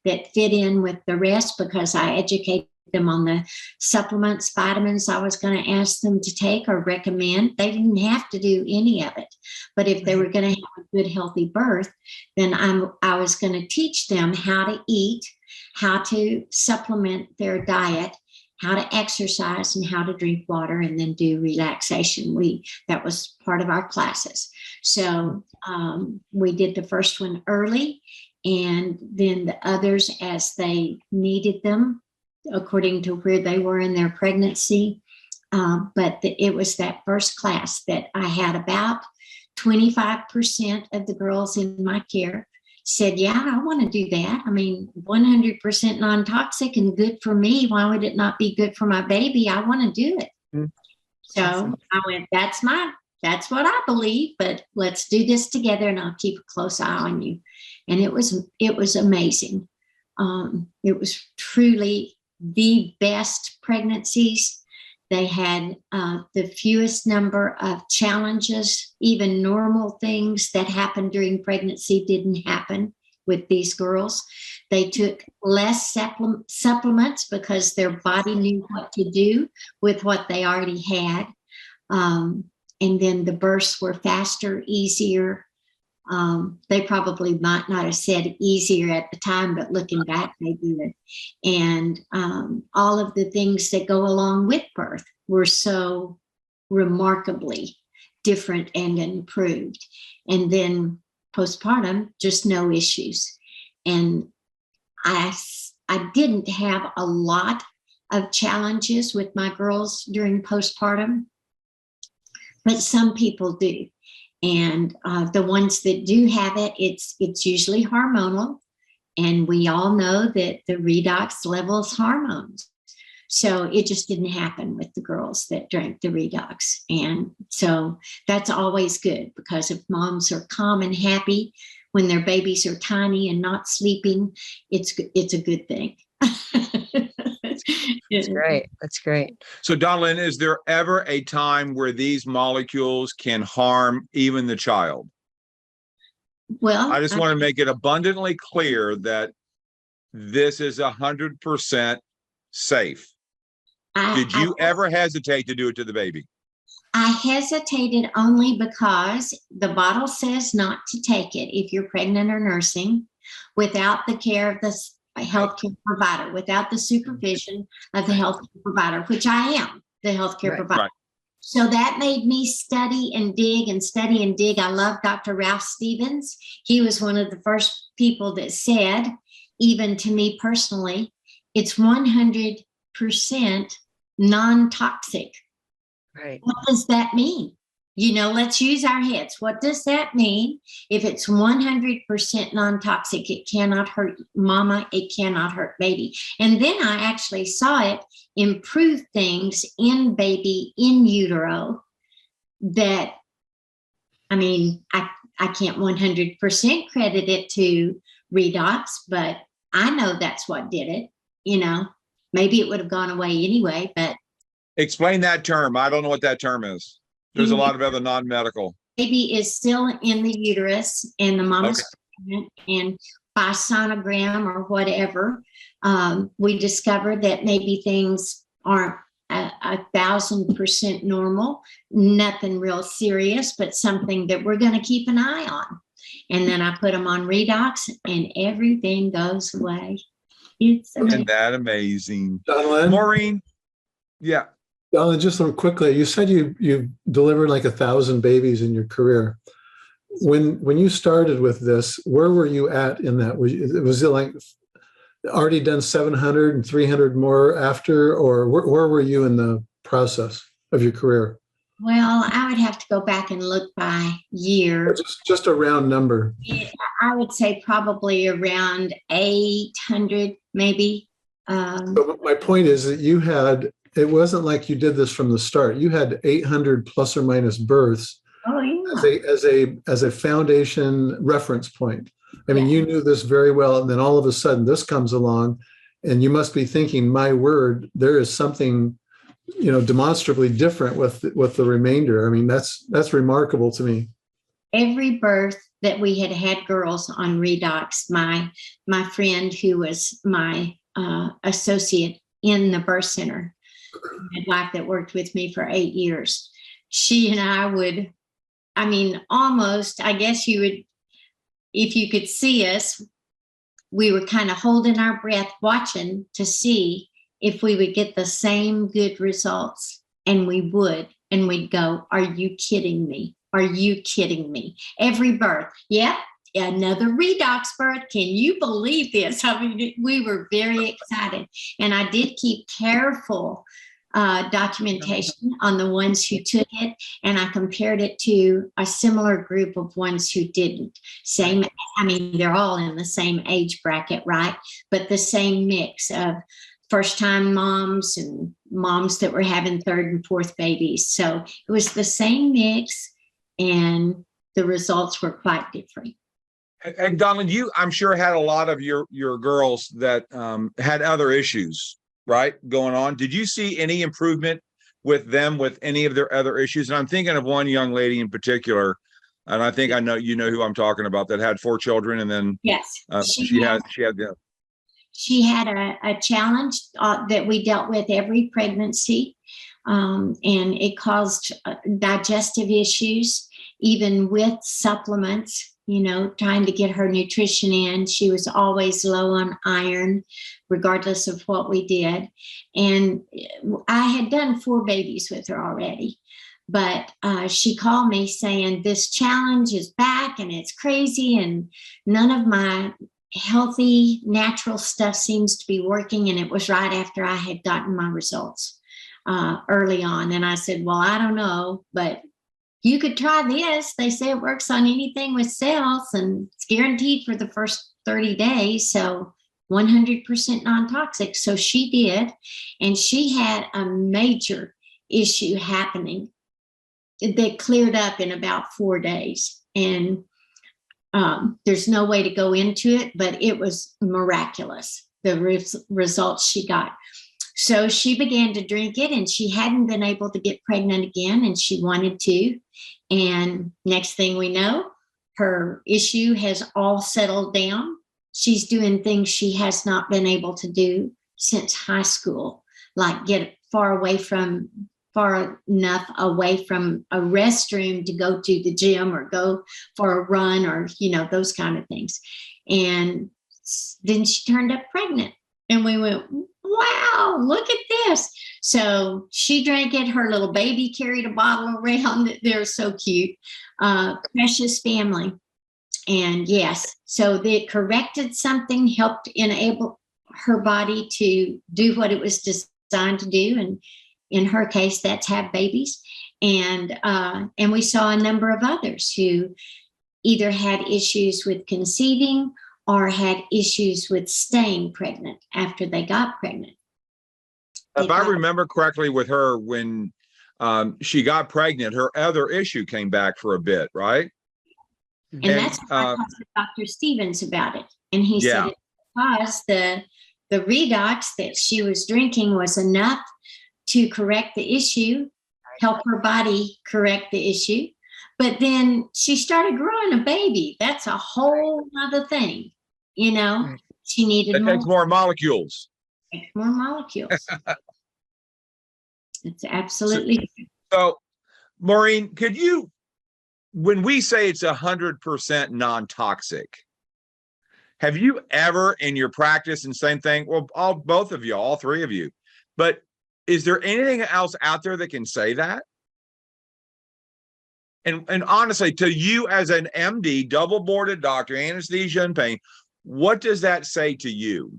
that fit in with the rest because I educated them on the supplements, vitamins I was going to ask them to take or recommend. They didn't have to do any of it. But if they were going to have a good, healthy birth, then I was going to teach them how to eat, how to supplement their diet, how to exercise, and how to drink water, and then do relaxation. That was part of our classes. So we did the first one early, and then the others as they needed them, according to where they were in their pregnancy. But it was that first class that I had about 25% of the girls in my care said, yeah, I want to do that. I mean, 100% non-toxic and good for me. Why would it not be good for my baby? I want to do it. Mm-hmm. So I went, that's what I believe, but let's do this together and I'll keep a close eye on you. And it was amazing. It was truly the best pregnancies. They had the fewest number of challenges. Even normal things that happened during pregnancy didn't happen with these girls. They took less supplements because their body knew what to do with what they already had. And then the births were faster, easier. They probably might not have said easier at the time, but looking back, they did. And all of the things that go along with birth were so remarkably different and improved. And then postpartum, just no issues. And I didn't have a lot of challenges with my girls during postpartum, but some people do. And the ones that do have it, it's usually hormonal. And we all know that the redox levels hormones. So it just didn't happen with the girls that drank the Redox. And so that's always good, because if moms are calm and happy when their babies are tiny and not sleeping, it's a good thing. That's great. That's great. So, Donna Lynn, is there ever a time where these molecules can harm even the child? Well, I just want to make it abundantly clear that this is 100% safe. Did you ever hesitate to do it to the baby? I hesitated only because the bottle says not to take it if you're pregnant or nursing without the care of the healthcare provider, without the supervision of the healthcare provider, which I am the healthcare provider. Right. So that made me study and dig and study and dig. I love Dr. Ralph Stevens. He was one of the first people that said, even to me personally, it's 100% non-toxic. Right. What does that mean? You know, let's use our heads. What does that mean? If it's 100% non-toxic, it cannot hurt mama, it cannot hurt baby. And then I actually saw it improve things in baby in utero that, I mean, I can't 100% credit it to Redox, but I know that's what did it. You know, maybe it would have gone away anyway, but. Explain that term. I don't know what that term is. There's a lot of other non-medical. Baby is still in the uterus and the mama's pregnant, and by sonogram or whatever, we discovered that maybe things aren't 1,000% normal, nothing real serious, but something that we're going to keep an eye on. And then I put them on Redox and everything goes away. It's amazing. Isn't that amazing? Donnellyn? Maureen? Yeah. Donnellyn, just quickly, you said you delivered like 1,000 babies in your career. When you started with this, where were you at in that? Was it like already done 700 and 300 more after, or where were you in the process of your career? Well, I would have to go back and look by year. Just a round number. I would say probably around 800, maybe. But my point is that it wasn't like you did this from the start. You had 800 plus or minus births. Oh, yeah. as a foundation reference point. I mean, you knew this very well, and then all of a sudden this comes along, and you must be thinking, my word, there is something, demonstrably different with the remainder. I mean, that's remarkable to me. Every birth that we had girls on Redox, my friend who was my associate in the birth center, midwife that worked with me for 8 years, she and I would, almost, I guess you would, if you could see us, we were kind of holding our breath, watching to see if we would get the same good results. And we would, and we'd go, are you kidding me? Are you kidding me? Every birth. Yep. Another Redox birth. Can you believe this? We were very excited. And I did keep careful documentation on the ones who took it, and I compared it to a similar group of ones who didn't. They're all in the same age bracket, right? But the same mix of first-time moms and moms that were having third and fourth babies. So it was the same mix, and the results were quite different. And Donnellyn, you, I'm sure, had a lot of your girls that had other issues, right, going on. Did you see any improvement with them with any of their other issues? And I'm thinking of one young lady in particular, and I think I know who I'm talking about, that had 4 children, and then yes, she had a challenge that we dealt with every pregnancy, and it caused digestive issues, even with supplements. Trying to get her nutrition in. She was always low on iron, regardless of what we did. And I had done 4 babies with her already, but she called me saying, this challenge is back and it's crazy, and none of my healthy, natural stuff seems to be working. And it was right after I had gotten my results early on. And I said, well, I don't know, but you could try this. They say it works on anything with cells, and it's guaranteed for the first 30 days. So 100% non-toxic. So she did, and she had a major issue happening that cleared up in about 4 days. And there's no way to go into it, but it was miraculous, the results she got. So she began to drink it, and she hadn't been able to get pregnant again, and she wanted to. And next thing we know, her issue has all settled down. She's doing things she has not been able to do since high school, like get far enough away from a restroom to go to the gym or go for a run, or, those kind of things. And then she turned up pregnant, and we went, wow, look at this. So she drank it. Her little baby carried a bottle around. They're so cute. Precious family. And yes, so they corrected something, helped enable her body to do what it was designed to do. And in her case, that's have babies. And we saw a number of others who either had issues with conceiving or had issues with staying pregnant after they got pregnant. If I remember correctly with her, when she got pregnant, her other issue came back for a bit, right? And that's why I talked to Dr. Stevens about it. And he said it's because the Redox that she was drinking was enough to correct the issue, help her body correct the issue. But then she started growing a baby. That's a whole other thing. She needed it takes more molecules. More molecules. It's absolutely. So, Maureen, could you, when we say it's 100% non-toxic, have you ever in your practice, and same thing, well, both of you, all three of you, but is there anything else out there that can say that? And honestly, to you as an MD, double boarded doctor, anesthesia and pain, what does that say to you?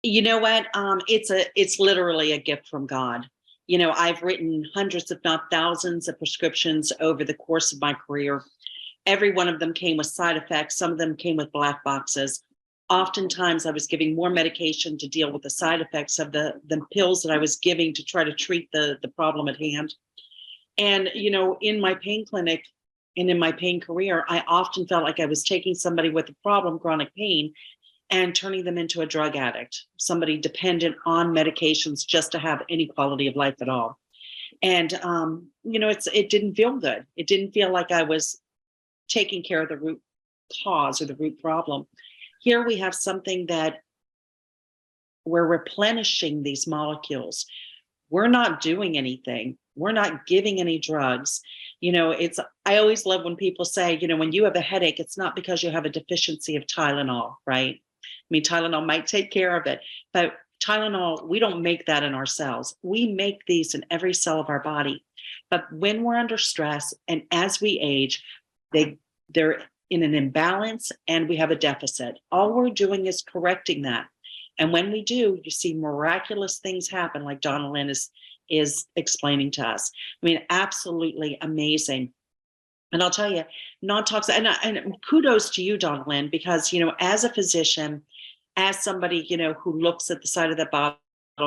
You know what? It's literally a gift from God. I've written hundreds, if not thousands, of prescriptions over the course of my career. Every one of them came with side effects. Some of them came with black boxes. Oftentimes, I was giving more medication to deal with the side effects of the pills that I was giving to try to treat the problem at hand. And, in my pain clinic and in my pain career, I often felt like I was taking somebody with a problem, chronic pain, and turning them into a drug addict, somebody dependent on medications just to have any quality of life at all. And, it didn't feel good. It didn't feel like I was taking care of the root cause or the root problem. Here we have something that we're replenishing these molecules. We're not doing anything. We're not giving any drugs. I always love when people say, when you have a headache, it's not because you have a deficiency of Tylenol, right? I mean, Tylenol might take care of it, but Tylenol, we don't make that in our cells. We make these in every cell of our body. But when we're under stress and as we age, they're in an imbalance and we have a deficit. All we're doing is correcting that. And when we do, you see miraculous things happen, like Donna Lynn is explaining to us. I mean, absolutely amazing. And I'll tell you, non-toxic, and kudos to you, Donna Lynn, because, as a physician, as somebody, who looks at the side of the bottle,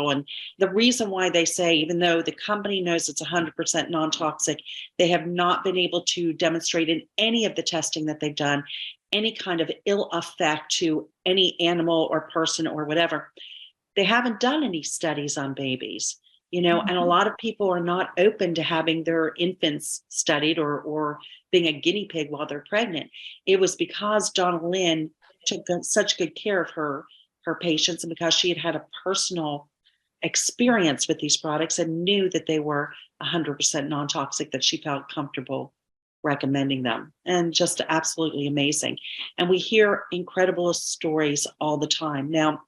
and the reason why they say, even though the company knows it's 100% non-toxic, they have not been able to demonstrate in any of the testing that they've done any kind of ill effect to any animal or person or whatever. They haven't done any studies on babies, and a lot of people are not open to having their infants studied or being a guinea pig while they're pregnant. It was because Donna Lynn took such good care of her patients, and because she had a personal experience with these products and knew that they were 100% non-toxic, that she felt comfortable recommending them. And just absolutely amazing. And we hear incredible stories all the time. Now,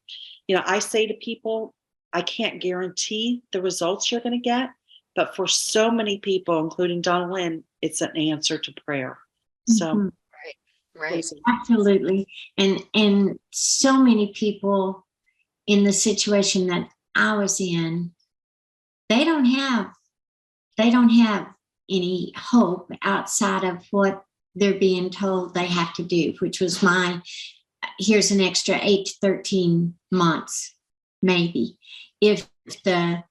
I say to people, I can't guarantee the results you're going to get, but for so many people, including Donna Lynn, it's an answer to prayer. So, Right. Absolutely. And so many people in the situation that I was in, they don't have any hope outside of what they're being told they have to do, which was here's an extra 8 to 13 months, maybe, if the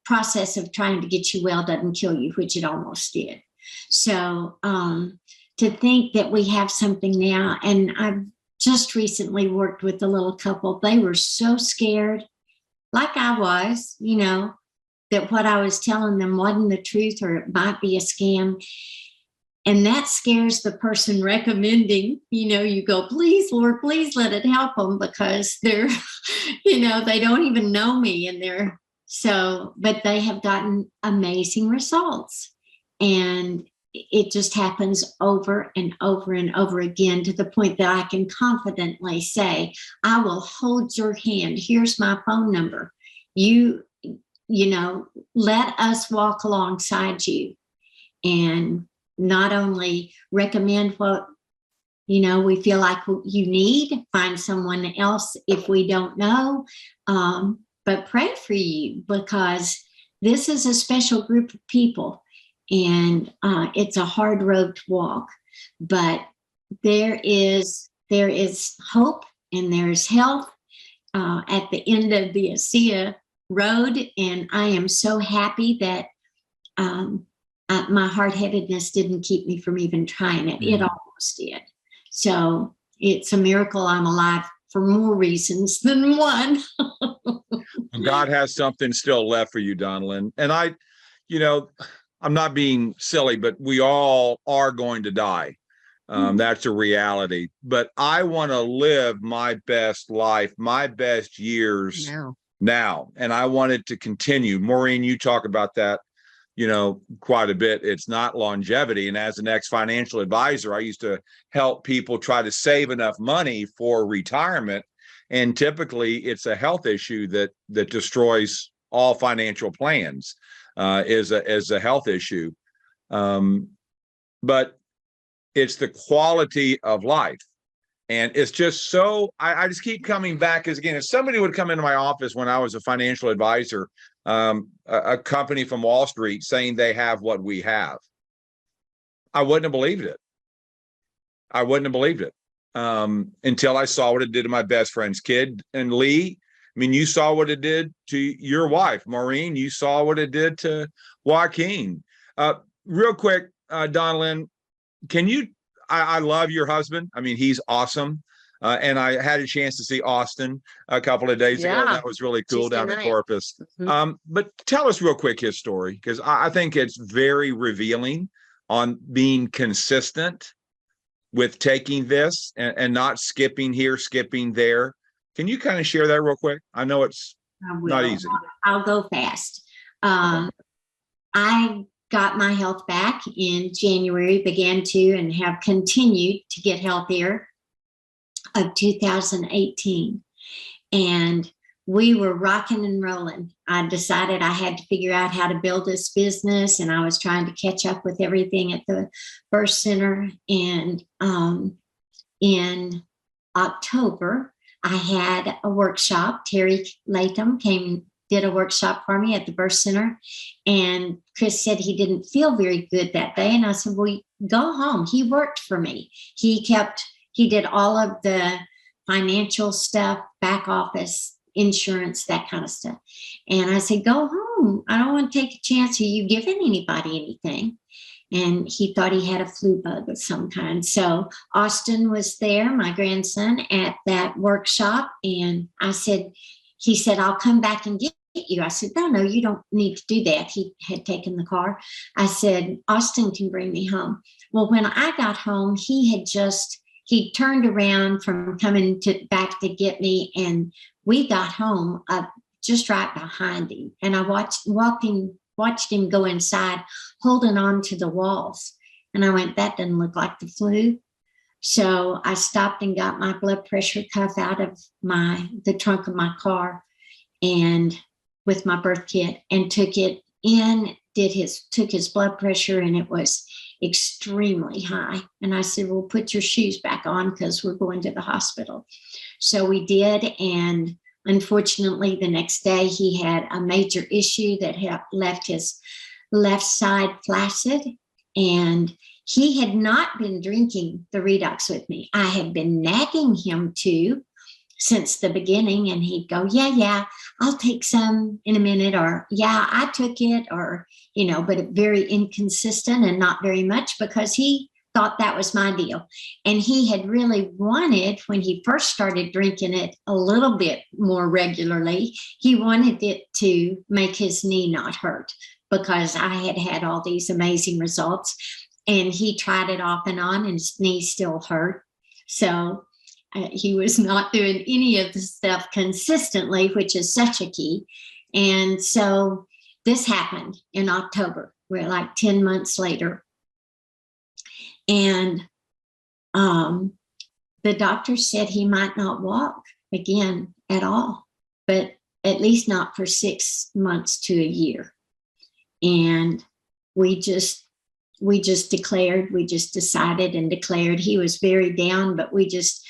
process of trying to get you well doesn't kill you, which it almost did. So to think that we have something now, and I've just recently worked with a little couple, they were so scared, like I was, that what I was telling them wasn't the truth or it might be a scam. And that scares the person recommending, you go, please, Lord, please let it help them, because they're, they don't even know me, and but they have gotten amazing results. And it just happens over and over and over again, to the point that I can confidently say, I will hold your hand. Here's my phone number. Let us walk alongside you and not only recommend what, we feel like you need, find someone else if we don't know, but pray for you, because this is a special group of people, and it's a hard road to walk, but there is hope and there's health at the end of the Asea road. And I am so happy that my hard-headedness didn't keep me from even trying it. It almost did. So it's a miracle I'm alive for more reasons than one. God has something still left for you, Donna Lynn. And I'm not being silly, but we all are going to die. That's a reality. But I want to live my best life, my best years now. And I want it to continue. Maureen, you talk about that, quite a bit. It's not longevity. And as an ex-financial advisor, I used to help people try to save enough money for retirement. And typically it's a health issue that destroys all financial plans, is a health issue. But it's the quality of life. And it's just so, I just keep coming back, because again, if somebody would come into my office when I was a financial advisor, a company from Wall Street, saying they have what we have, I wouldn't have believed it. Until I saw what it did to my best friend's kid. And Lee, you saw what it did to your wife. Maureen, you saw what it did to Joaquin. Real quick, Donna Lynn, I love your husband. He's awesome. And I had a chance to see Austin a couple of days ago. That was really cool down in Corpus. But tell us real quick his story, because I think it's very revealing on being consistent with taking this and not skipping here, skipping there. Can you kind of share that real quick? I know it's not easy. I'll go fast. I got my health back in January, began to and have continued to get healthier of 2018. And we were rocking and rolling. I decided I had to figure out how to build this business, and I was trying to catch up with everything at the birth center. And in October, I had a workshop. Terry Latham did a workshop for me at the birth center. And Chris said he didn't feel very good that day. And I said, well, go home. He worked for me. He did all of the financial stuff, back office, insurance, that kind of stuff. And I said, go home. I don't want to take a chance of you giving anybody anything. And he thought he had a flu bug of some kind. So Austin was there, my grandson, at that workshop. And he said, I'll come back and get you. I said, no, you don't need to do that. He had taken the car. I said, Austin can bring me home. Well, when I got home, he turned around from coming back to get me, and we got home just right behind him. And I watched him go inside, holding on to the walls. And I went, that doesn't look like the flu. So I stopped and got my blood pressure cuff out of the trunk of my car, and with my birth kit, and took it in, took his blood pressure, and it was extremely high. And I said, well, put your shoes back on, because we're going to the hospital. So we did. And unfortunately, the next day he had a major issue that had left his left side flaccid, and He had not been drinking the Redox with me. I had been nagging him to since the beginning, and he'd go, yeah, I'll take some in a minute, or yeah, I took it, or, but very inconsistent and not very much, because he thought that was my deal. And he had really wanted, when he first started drinking it a little bit more regularly, he wanted it to make his knee not hurt, because I had had all these amazing results. And he tried it off and on, and his knee still hurt. So he was not doing any of the stuff consistently, which is such a key. And so this happened in October. We're like 10 months later. And the doctor said he might not walk again at all, but at least not for 6 months to a year. And we just decided and declared. He was very down, but we just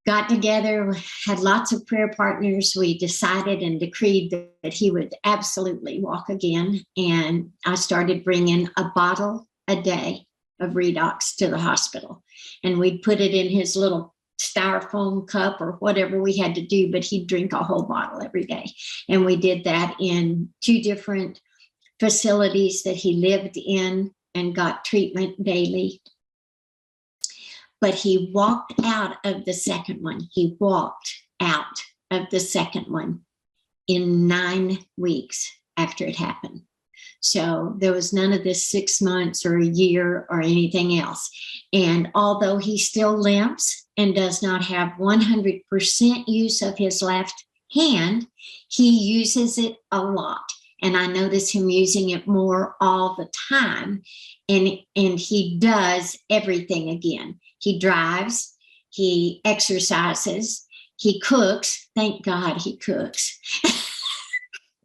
got together, had lots of prayer partners. We decided and decreed that he would absolutely walk again. And I started bringing a bottle a day of Redox to the hospital. And we'd put it in his little styrofoam cup or whatever we had to do, but he'd drink a whole bottle every day. And we did that in 2 different facilities that he lived in, and got treatment daily. But he walked out of the second one. He walked out of the second one in 9 weeks after it happened. So there was none of this 6 months or a year or anything else. And although he still limps and does not have 100% use of his left hand, he uses it a lot. And I notice him using it more all the time. And he does everything again. He drives, he exercises, he cooks. Thank God he cooks.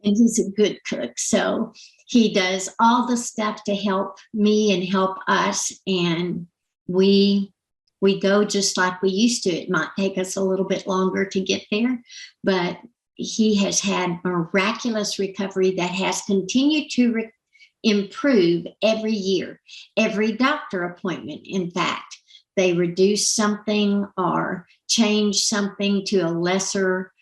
And he's a good cook. So he does all the stuff to help me and help us. And we go just like we used to. It might take us a little bit longer to get there, but he has had miraculous recovery that has continued to improve every year. Every doctor appointment, in fact, they reduce something or change something to a lesser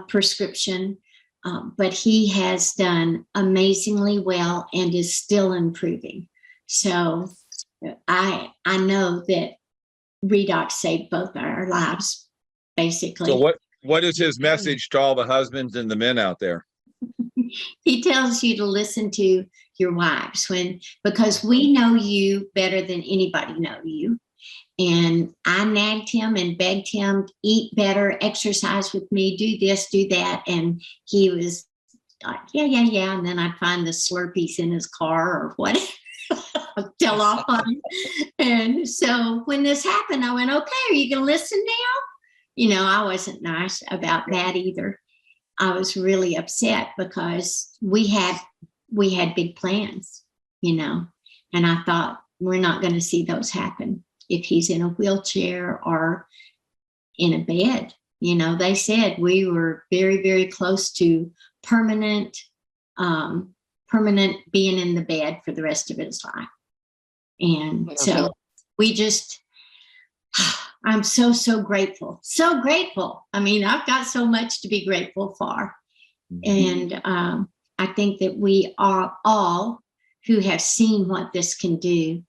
prescription. But he has done amazingly well and is still improving. So I know that Redox saved both our lives, basically. So what is his message to all the husbands and the men out there? He tells you to listen to your wives, because we know you better than anybody know you. And I nagged him and begged him, eat better, exercise with me, do this, do that. And he was like, yeah. And then I'd find the Slurpees in his car or whatever. Tell off on him. And so when this happened, I went, okay, are you going to listen now? I wasn't nice about that either. I was really upset because we had big plans, and I thought we're not going to see those happen if he's in a wheelchair or in a bed. They said we were very, very close to permanent being in the bed for the rest of his life. And so I'm so grateful. So grateful. I mean, I've got so much to be grateful for. And I think that we are all who have seen what this can do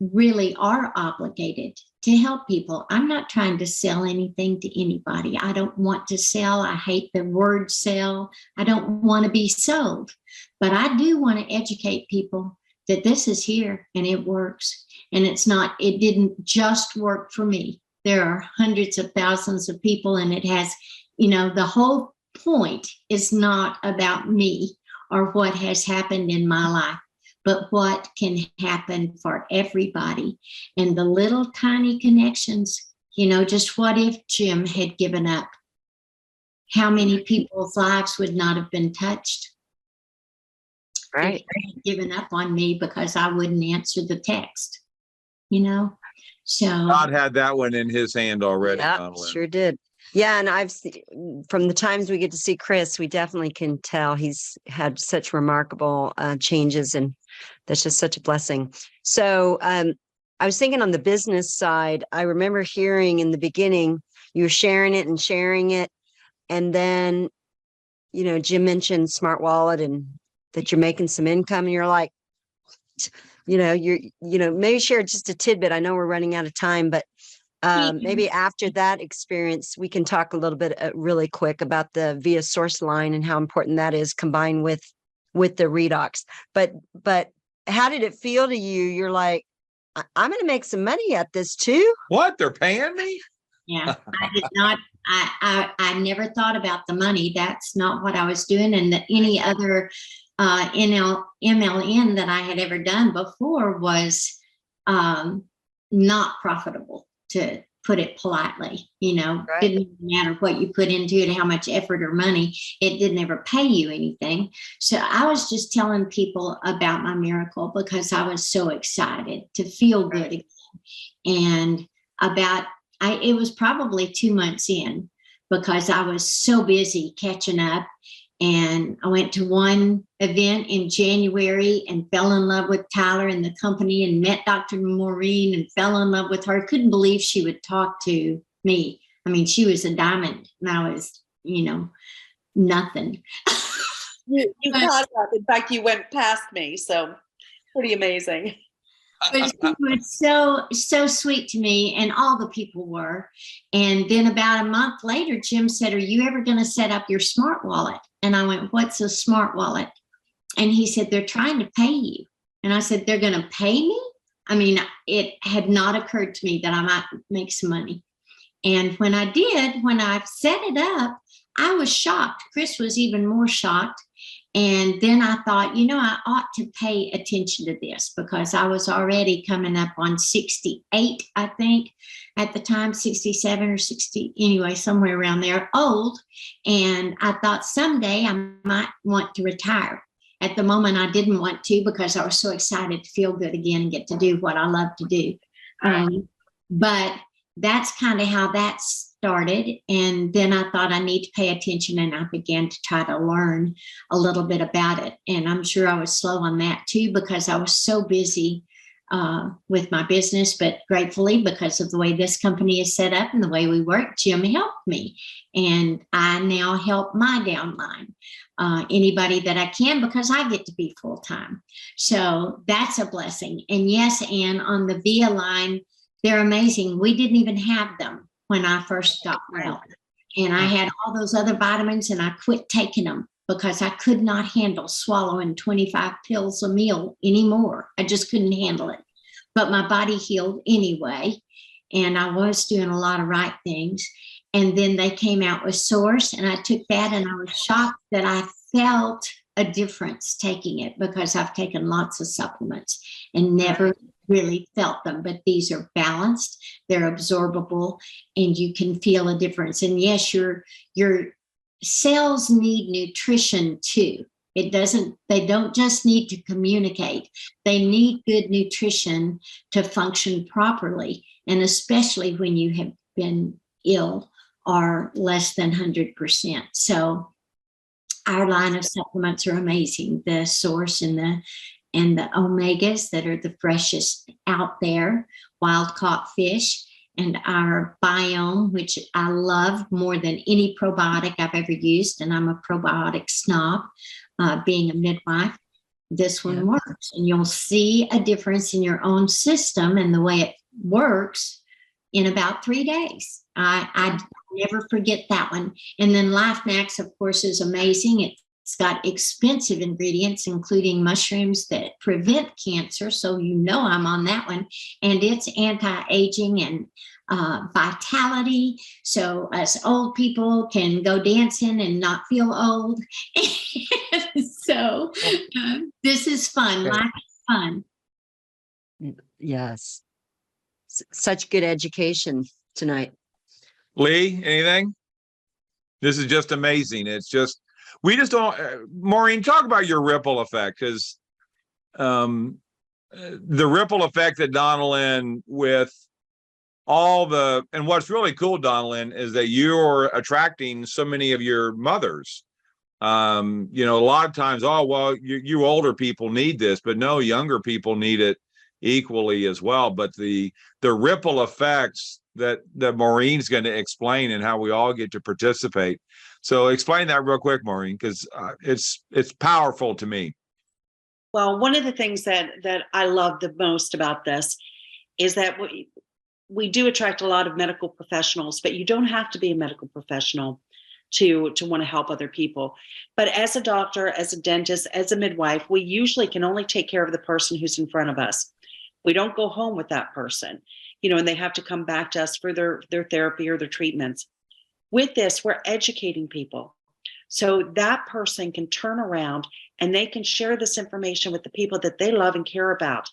really are obligated to help people. I'm not trying to sell anything to anybody. I don't want to sell. I hate the word sell. I don't want to be sold. But I do want to educate people that this is here and it works. And it didn't just work for me. There are hundreds of thousands of people, and it has, the whole point is not about me or what has happened in my life, but what can happen for everybody. And the little tiny connections, just what if Jim had given up? How many people's lives would not have been touched? Right. If they had given up on me because I wouldn't answer the text. So God had that one in his hand already. Yeah, sure did. Yeah, and I've seen from the times we get to see Chris, we definitely can tell he's had such remarkable changes and That's just such a blessing. So I was thinking on the business side, I remember hearing in the beginning, you were sharing it and sharing it. And then, you know, Jim mentioned Smart Wallet and that you're making some income, and you're like, maybe share just a tidbit. I know we're running out of time, but maybe after that experience, we can talk a little bit really quick about the Via Source line and how important that is combined with the Redox. But how did it feel to you? You're like, I'm going to make some money at this too. What? They're paying me? Yeah, I did not. I never thought about the money. That's not what I was doing. And any other MLN that I had ever done before was not profitable, to put it politely. Right. Didn't matter what you put into it, how much effort or money, it didn't ever pay you anything. So I was just telling people about my miracle because I was so excited to feel good again. And it was probably 2 months in, because I was so busy catching up. And I went to one event in January and fell in love with Tyler and the company, and met Dr. Maureen and fell in love with her. Couldn't believe she would talk to me. I mean, she was a diamond and I was, nothing. You caught up. In fact, you went past me. So pretty amazing. But she was so sweet to me, and all the people were. And then about a month later, Jim said, "Are you ever going to set up your smart wallet?" And I went, "What's a smart wallet?" And he said, "They're trying to pay you." And I said, "They're going to pay me?" I mean, it had not occurred to me that I might make some money. And when I set it up, I was shocked. Chris was even more shocked. And then I thought, I ought to pay attention to this, because I was already coming up on 68, I think, at the time, 67 or 60, anyway, somewhere around there, old. And I thought someday I might want to retire. At the moment, I didn't want to, because I was so excited to feel good again and get to do what I love to do. But that's kind of how that started. And then I thought I need to pay attention, and I began to try to learn a little bit about it. And I'm sure I was slow on that too, because I was so busy with my business. But gratefully, because of the way this company is set up and the way we work, Jim helped me. And I now help my downline, anybody that I can, because I get to be full time. So that's a blessing. And yes, Ann, on the Via line, they're amazing. We didn't even have them when I first got well. And I had all those other vitamins, and I quit taking them because I could not handle swallowing 25 pills a meal anymore. I just couldn't handle it. But my body healed anyway. And I was doing a lot of right things. And then they came out with Source, and I took that, and I was shocked that I felt a difference taking it, because I've taken lots of supplements and never really felt them. But these are balanced, they're absorbable, and you can feel a difference. And yes, your cells need nutrition too. They don't just need to communicate. They need good nutrition to function properly. And especially when you have been ill or less than 100%. So our line of supplements are amazing. The Source and the omegas that are the freshest out there, wild caught fish, and our Biome, which I love more than any probiotic I've ever used. And I'm a probiotic snob, being a midwife. This one works, and you'll see a difference in your own system and the way it works in about 3 days. I never forget that one. And then Life Max, of course, is amazing. It's got expensive ingredients, including mushrooms that prevent cancer. So I'm on that one. And it's anti-aging and vitality. So us old people can go dancing and not feel old. So this is fun. Life is fun. Yes. Such good education tonight. Lee, anything? This is just amazing. It's just, we just don't, Maureen, talk about your ripple effect, because the ripple effect that Donna Lynn, with and what's really cool, Donna Lynn, is that you're attracting so many of your mothers A lot of times, oh, well, you older people need this, but no, younger people need it equally as well. But the ripple effects that Maureen's going to explain and how we all get to participate. So explain that real quick, Maureen, because it's powerful to me. Well, one of the things that I love the most about this is that we do attract a lot of medical professionals, but you don't have to be a medical professional to want to help other people. But as a doctor, as a dentist, as a midwife, we usually can only take care of the person who's in front of us. We don't go home with that person, and they have to come back to us for their therapy or their treatments. With this, we're educating people. So that person can turn around and they can share this information with the people that they love and care about.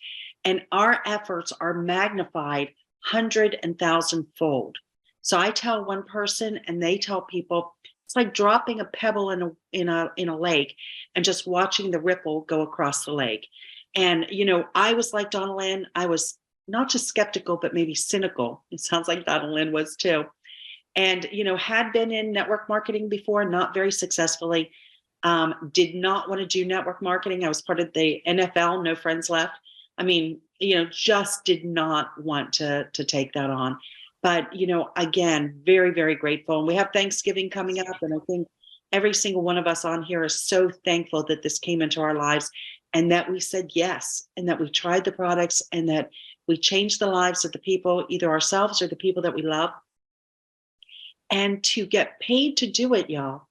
And our efforts are magnified 100 and 1,000-fold. So I tell one person and they tell people, it's like dropping a pebble in a lake and just watching the ripple go across the lake. And, I was like Donna Lynn. I was not just skeptical, but maybe cynical. It sounds like Donna Lynn was too. And, had been in network marketing before, not very successfully, did not want to do network marketing. I was part of the NFL, no friends left. I mean, just did not want to take that on. But, again, very, very grateful. And we have Thanksgiving coming up. And I think every single one of us on here is so thankful that this came into our lives and that we said yes, and that we tried the products and that we changed the lives of the people, either ourselves or the people that we love. And to get paid to do it, y'all.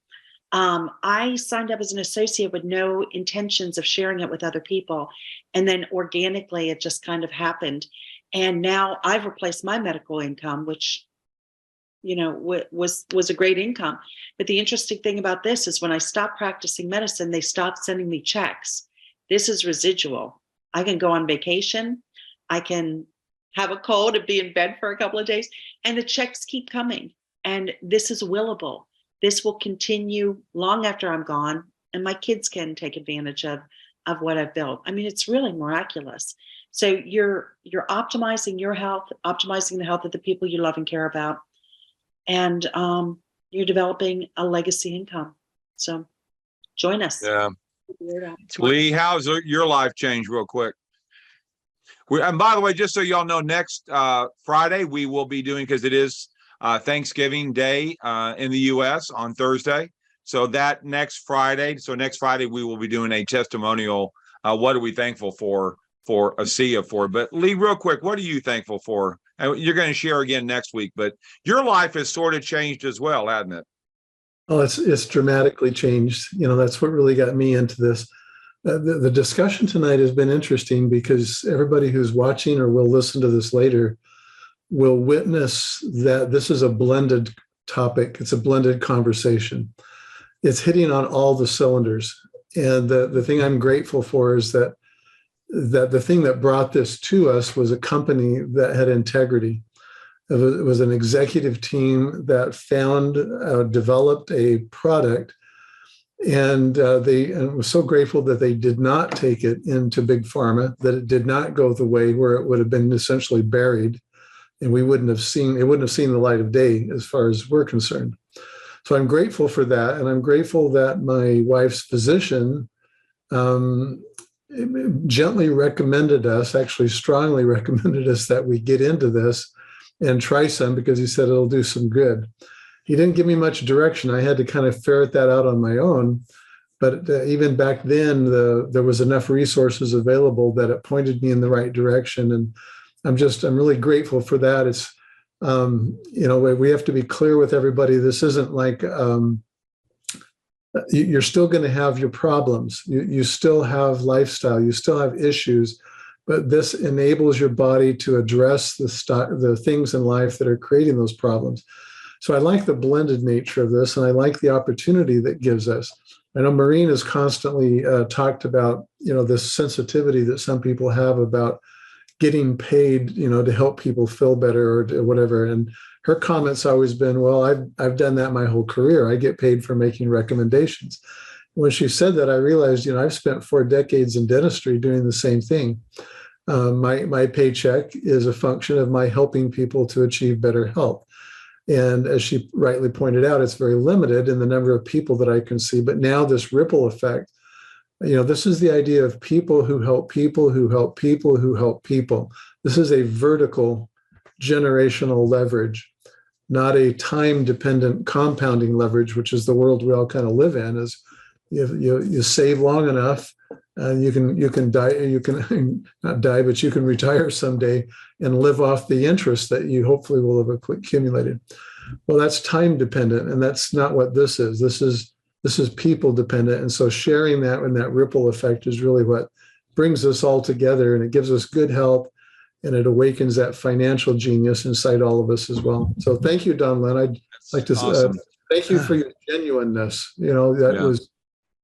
I signed up as an associate with no intentions of sharing it with other people. And then organically, it just kind of happened. And now I've replaced my medical income, which, was a great income. But the interesting thing about this is when I stopped practicing medicine, they stopped sending me checks. This is residual. I can go on vacation. I can have a cold and be in bed for a couple of days, and the checks keep coming. And this is willable. This will continue long after I'm gone, and my kids can take advantage of what I've built. I mean, it's really miraculous. So you're optimizing your health, optimizing the health of the people you love and care about, and you're developing a legacy income. So join us. Yeah. Lee, how's your life changed real quick? And by the way, just so y'all know, next Friday we will be doing, because it is Thanksgiving Day in the U.S. on Thursday. So next Friday we will be doing a testimonial. What are we thankful for Asea for? But Lee, real quick, what are you thankful for? You're going to share again next week, but your life has sort of changed as well, hasn't it? Oh, it's dramatically changed. That's what really got me into this. The discussion tonight has been interesting because everybody who's watching or will listen to this later will witness that this is a blended topic. It's a blended conversation. It's hitting on all the cylinders. And the thing I'm grateful for is that the thing that brought this to us was a company that had integrity. It was an executive team that developed a product, and was so grateful that they did not take it into big pharma, that it did not go the way where it would have been essentially buried, and it wouldn't have seen the light of day as far as we're concerned. So I'm grateful for that, and I'm grateful that my wife's physician gently recommended us, actually strongly recommended us, that we get into this and try some, because he said it'll do some good. He didn't give me much direction. I had to kind of ferret that out on my own. But even back then, there was enough resources available that it pointed me in the right direction. And I'm really grateful for that. It's, we have to be clear with everybody. This isn't like, you're still going to have your problems. You still have lifestyle. You still have issues. But this enables your body to address the things in life that are creating those problems. So I like the blended nature of this, and I like the opportunity that gives us. I know Maureen has constantly talked about, this sensitivity that some people have about getting paid, to help people feel better or whatever. And her comment's always been, well, I've done that my whole career. I get paid for making recommendations. When she said that, I realized, I've spent 4 decades in dentistry doing the same thing. My paycheck is a function of my helping people to achieve better health. And as she rightly pointed out, it's very limited in the number of people that I can see. But now this ripple effect, this is the idea of people who help people who help people who help people. This is a vertical generational leverage, not a time-dependent compounding leverage, which is the world we all kind of live in. Is you save long enough, and you can die. You can not die, but you can retire someday and live off the interest that you hopefully will have accumulated. Well, that's time dependent, and that's not what this is. This is people dependent, and so sharing that and that ripple effect is really what brings us all together, and it gives us good health, and it awakens that financial genius inside all of us as well. So thank you, Donna Lynn. I'd like to awesome. Thank you for your genuineness.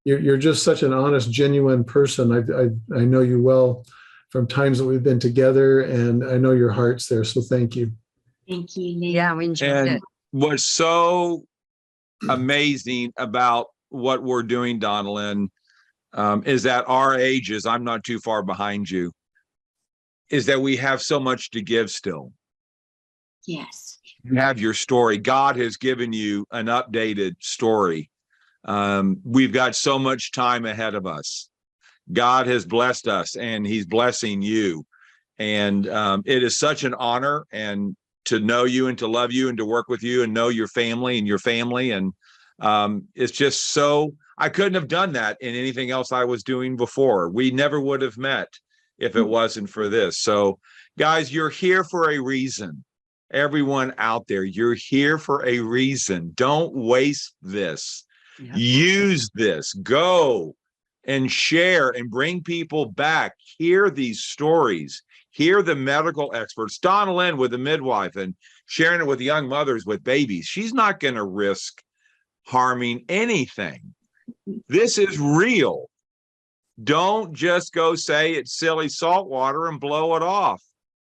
You're just such an honest, genuine person. I know you well from times that we've been together, and I know your heart's there. So thank you. Thank you, Lee. Yeah, we enjoyed it. What's so amazing about what we're doing, Donnellyn, is that our ages, I'm not too far behind you, is that we have so much to give still. Yes. You have your story. God has given you an updated story. We've got so much time ahead of us. God has blessed us, and he's blessing you. And it is such an honor and to know you and to love you and to work with you and know your family and your family. And it's just so, I couldn't have done that in anything else I was doing before. We never would have met if it wasn't for this. So guys, you're here for a reason. Everyone out there, you're here for a reason. Don't waste this. Yep. Use this. Go and share and bring people back. Hear these stories. Hear the medical experts. Donna Lynn with the midwife and sharing it with young mothers with babies. She's not going to risk harming anything. This is real. Don't just go say it's silly salt water and blow it off.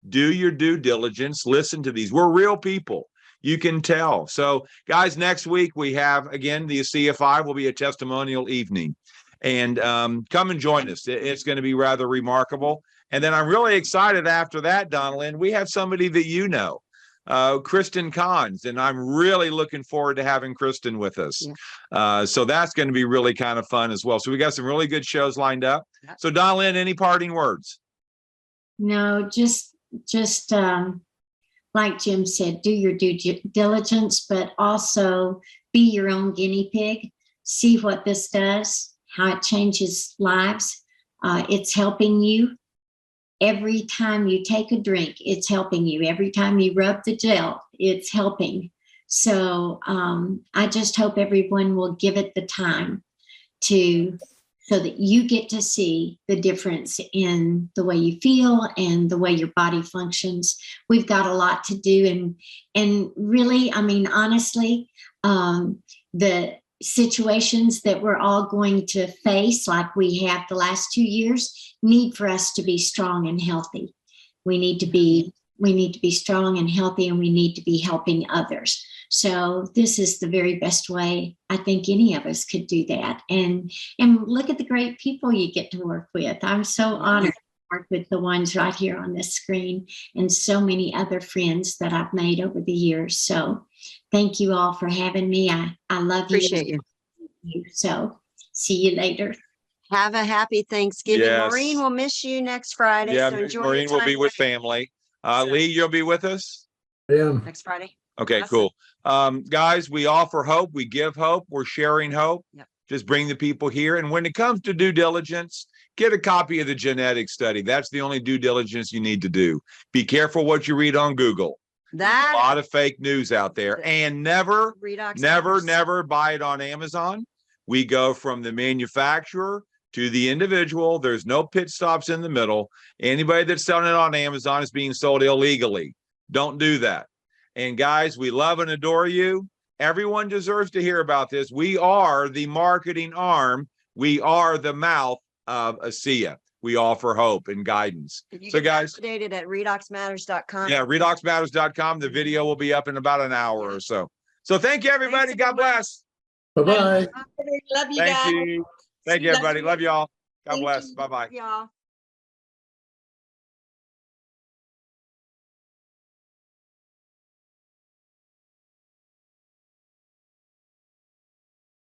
Do your due diligence. Listen to these. We're real people. You can tell. So, guys, next week we have, again, the Asea 5 will be a testimonial evening. And come and join us. It's going to be rather remarkable. And then I'm really excited after that, Donnellyn. We have somebody that you know, Kristen Kahns, and I'm really looking forward to having Kristen with us. Yeah. So that's going to be really kind of fun as well. So we got some really good shows lined up. Yeah. So, Donnellyn, any parting words? No, just like Jim said, do your due diligence, but also be your own guinea pig. See what this does, how it changes lives. It's helping you. Every time you take a drink, it's helping you. Every time you rub the gel, it's helping. So I just hope everyone will give it the time so that you get to see the difference in the way you feel and the way your body functions. We've got a lot to do. And really, I mean, honestly, the situations that we're all going to face, like we have the last 2 years, need for us to be strong and healthy. We need to be strong and healthy, and we need to be helping others. So this is the very best way I think any of us could do that. And look at the great people you get to work with. I'm so honored to work with the ones right here on this screen and so many other friends that I've made over the years. So thank you all for having me. I love you. Appreciate you. So see you later. Have a happy Thanksgiving. Yes. Maureen will miss you next Friday. Yeah, so enjoy Maureen will be with family. Lee, you'll be with us? Yeah. Next Friday. Okay, awesome. Cool. Guys, we offer hope. We give hope. We're sharing hope. Yep. Just bring the people here. And when it comes to due diligence, get a copy of the genetic study. That's the only due diligence you need to do. Be careful what you read on Google. A lot of fake news out there. And never buy it on Amazon. We go from the manufacturer to the individual. There's no pit stops in the middle. Anybody that's selling it on Amazon is being sold illegally. Don't do that. And guys, we love and adore you. Everyone deserves to hear about this. We are the marketing arm. We are the mouth of Asea. We offer hope and guidance. So guys, updated at redoxmatters.com. Yeah, redoxmatters.com. The video will be up in about an hour or so. So thank you, everybody. God bless. Bye-bye. Love you Thank guys. you. Thank you, everybody. Love y'all. God bless. Bye-bye. Y'all.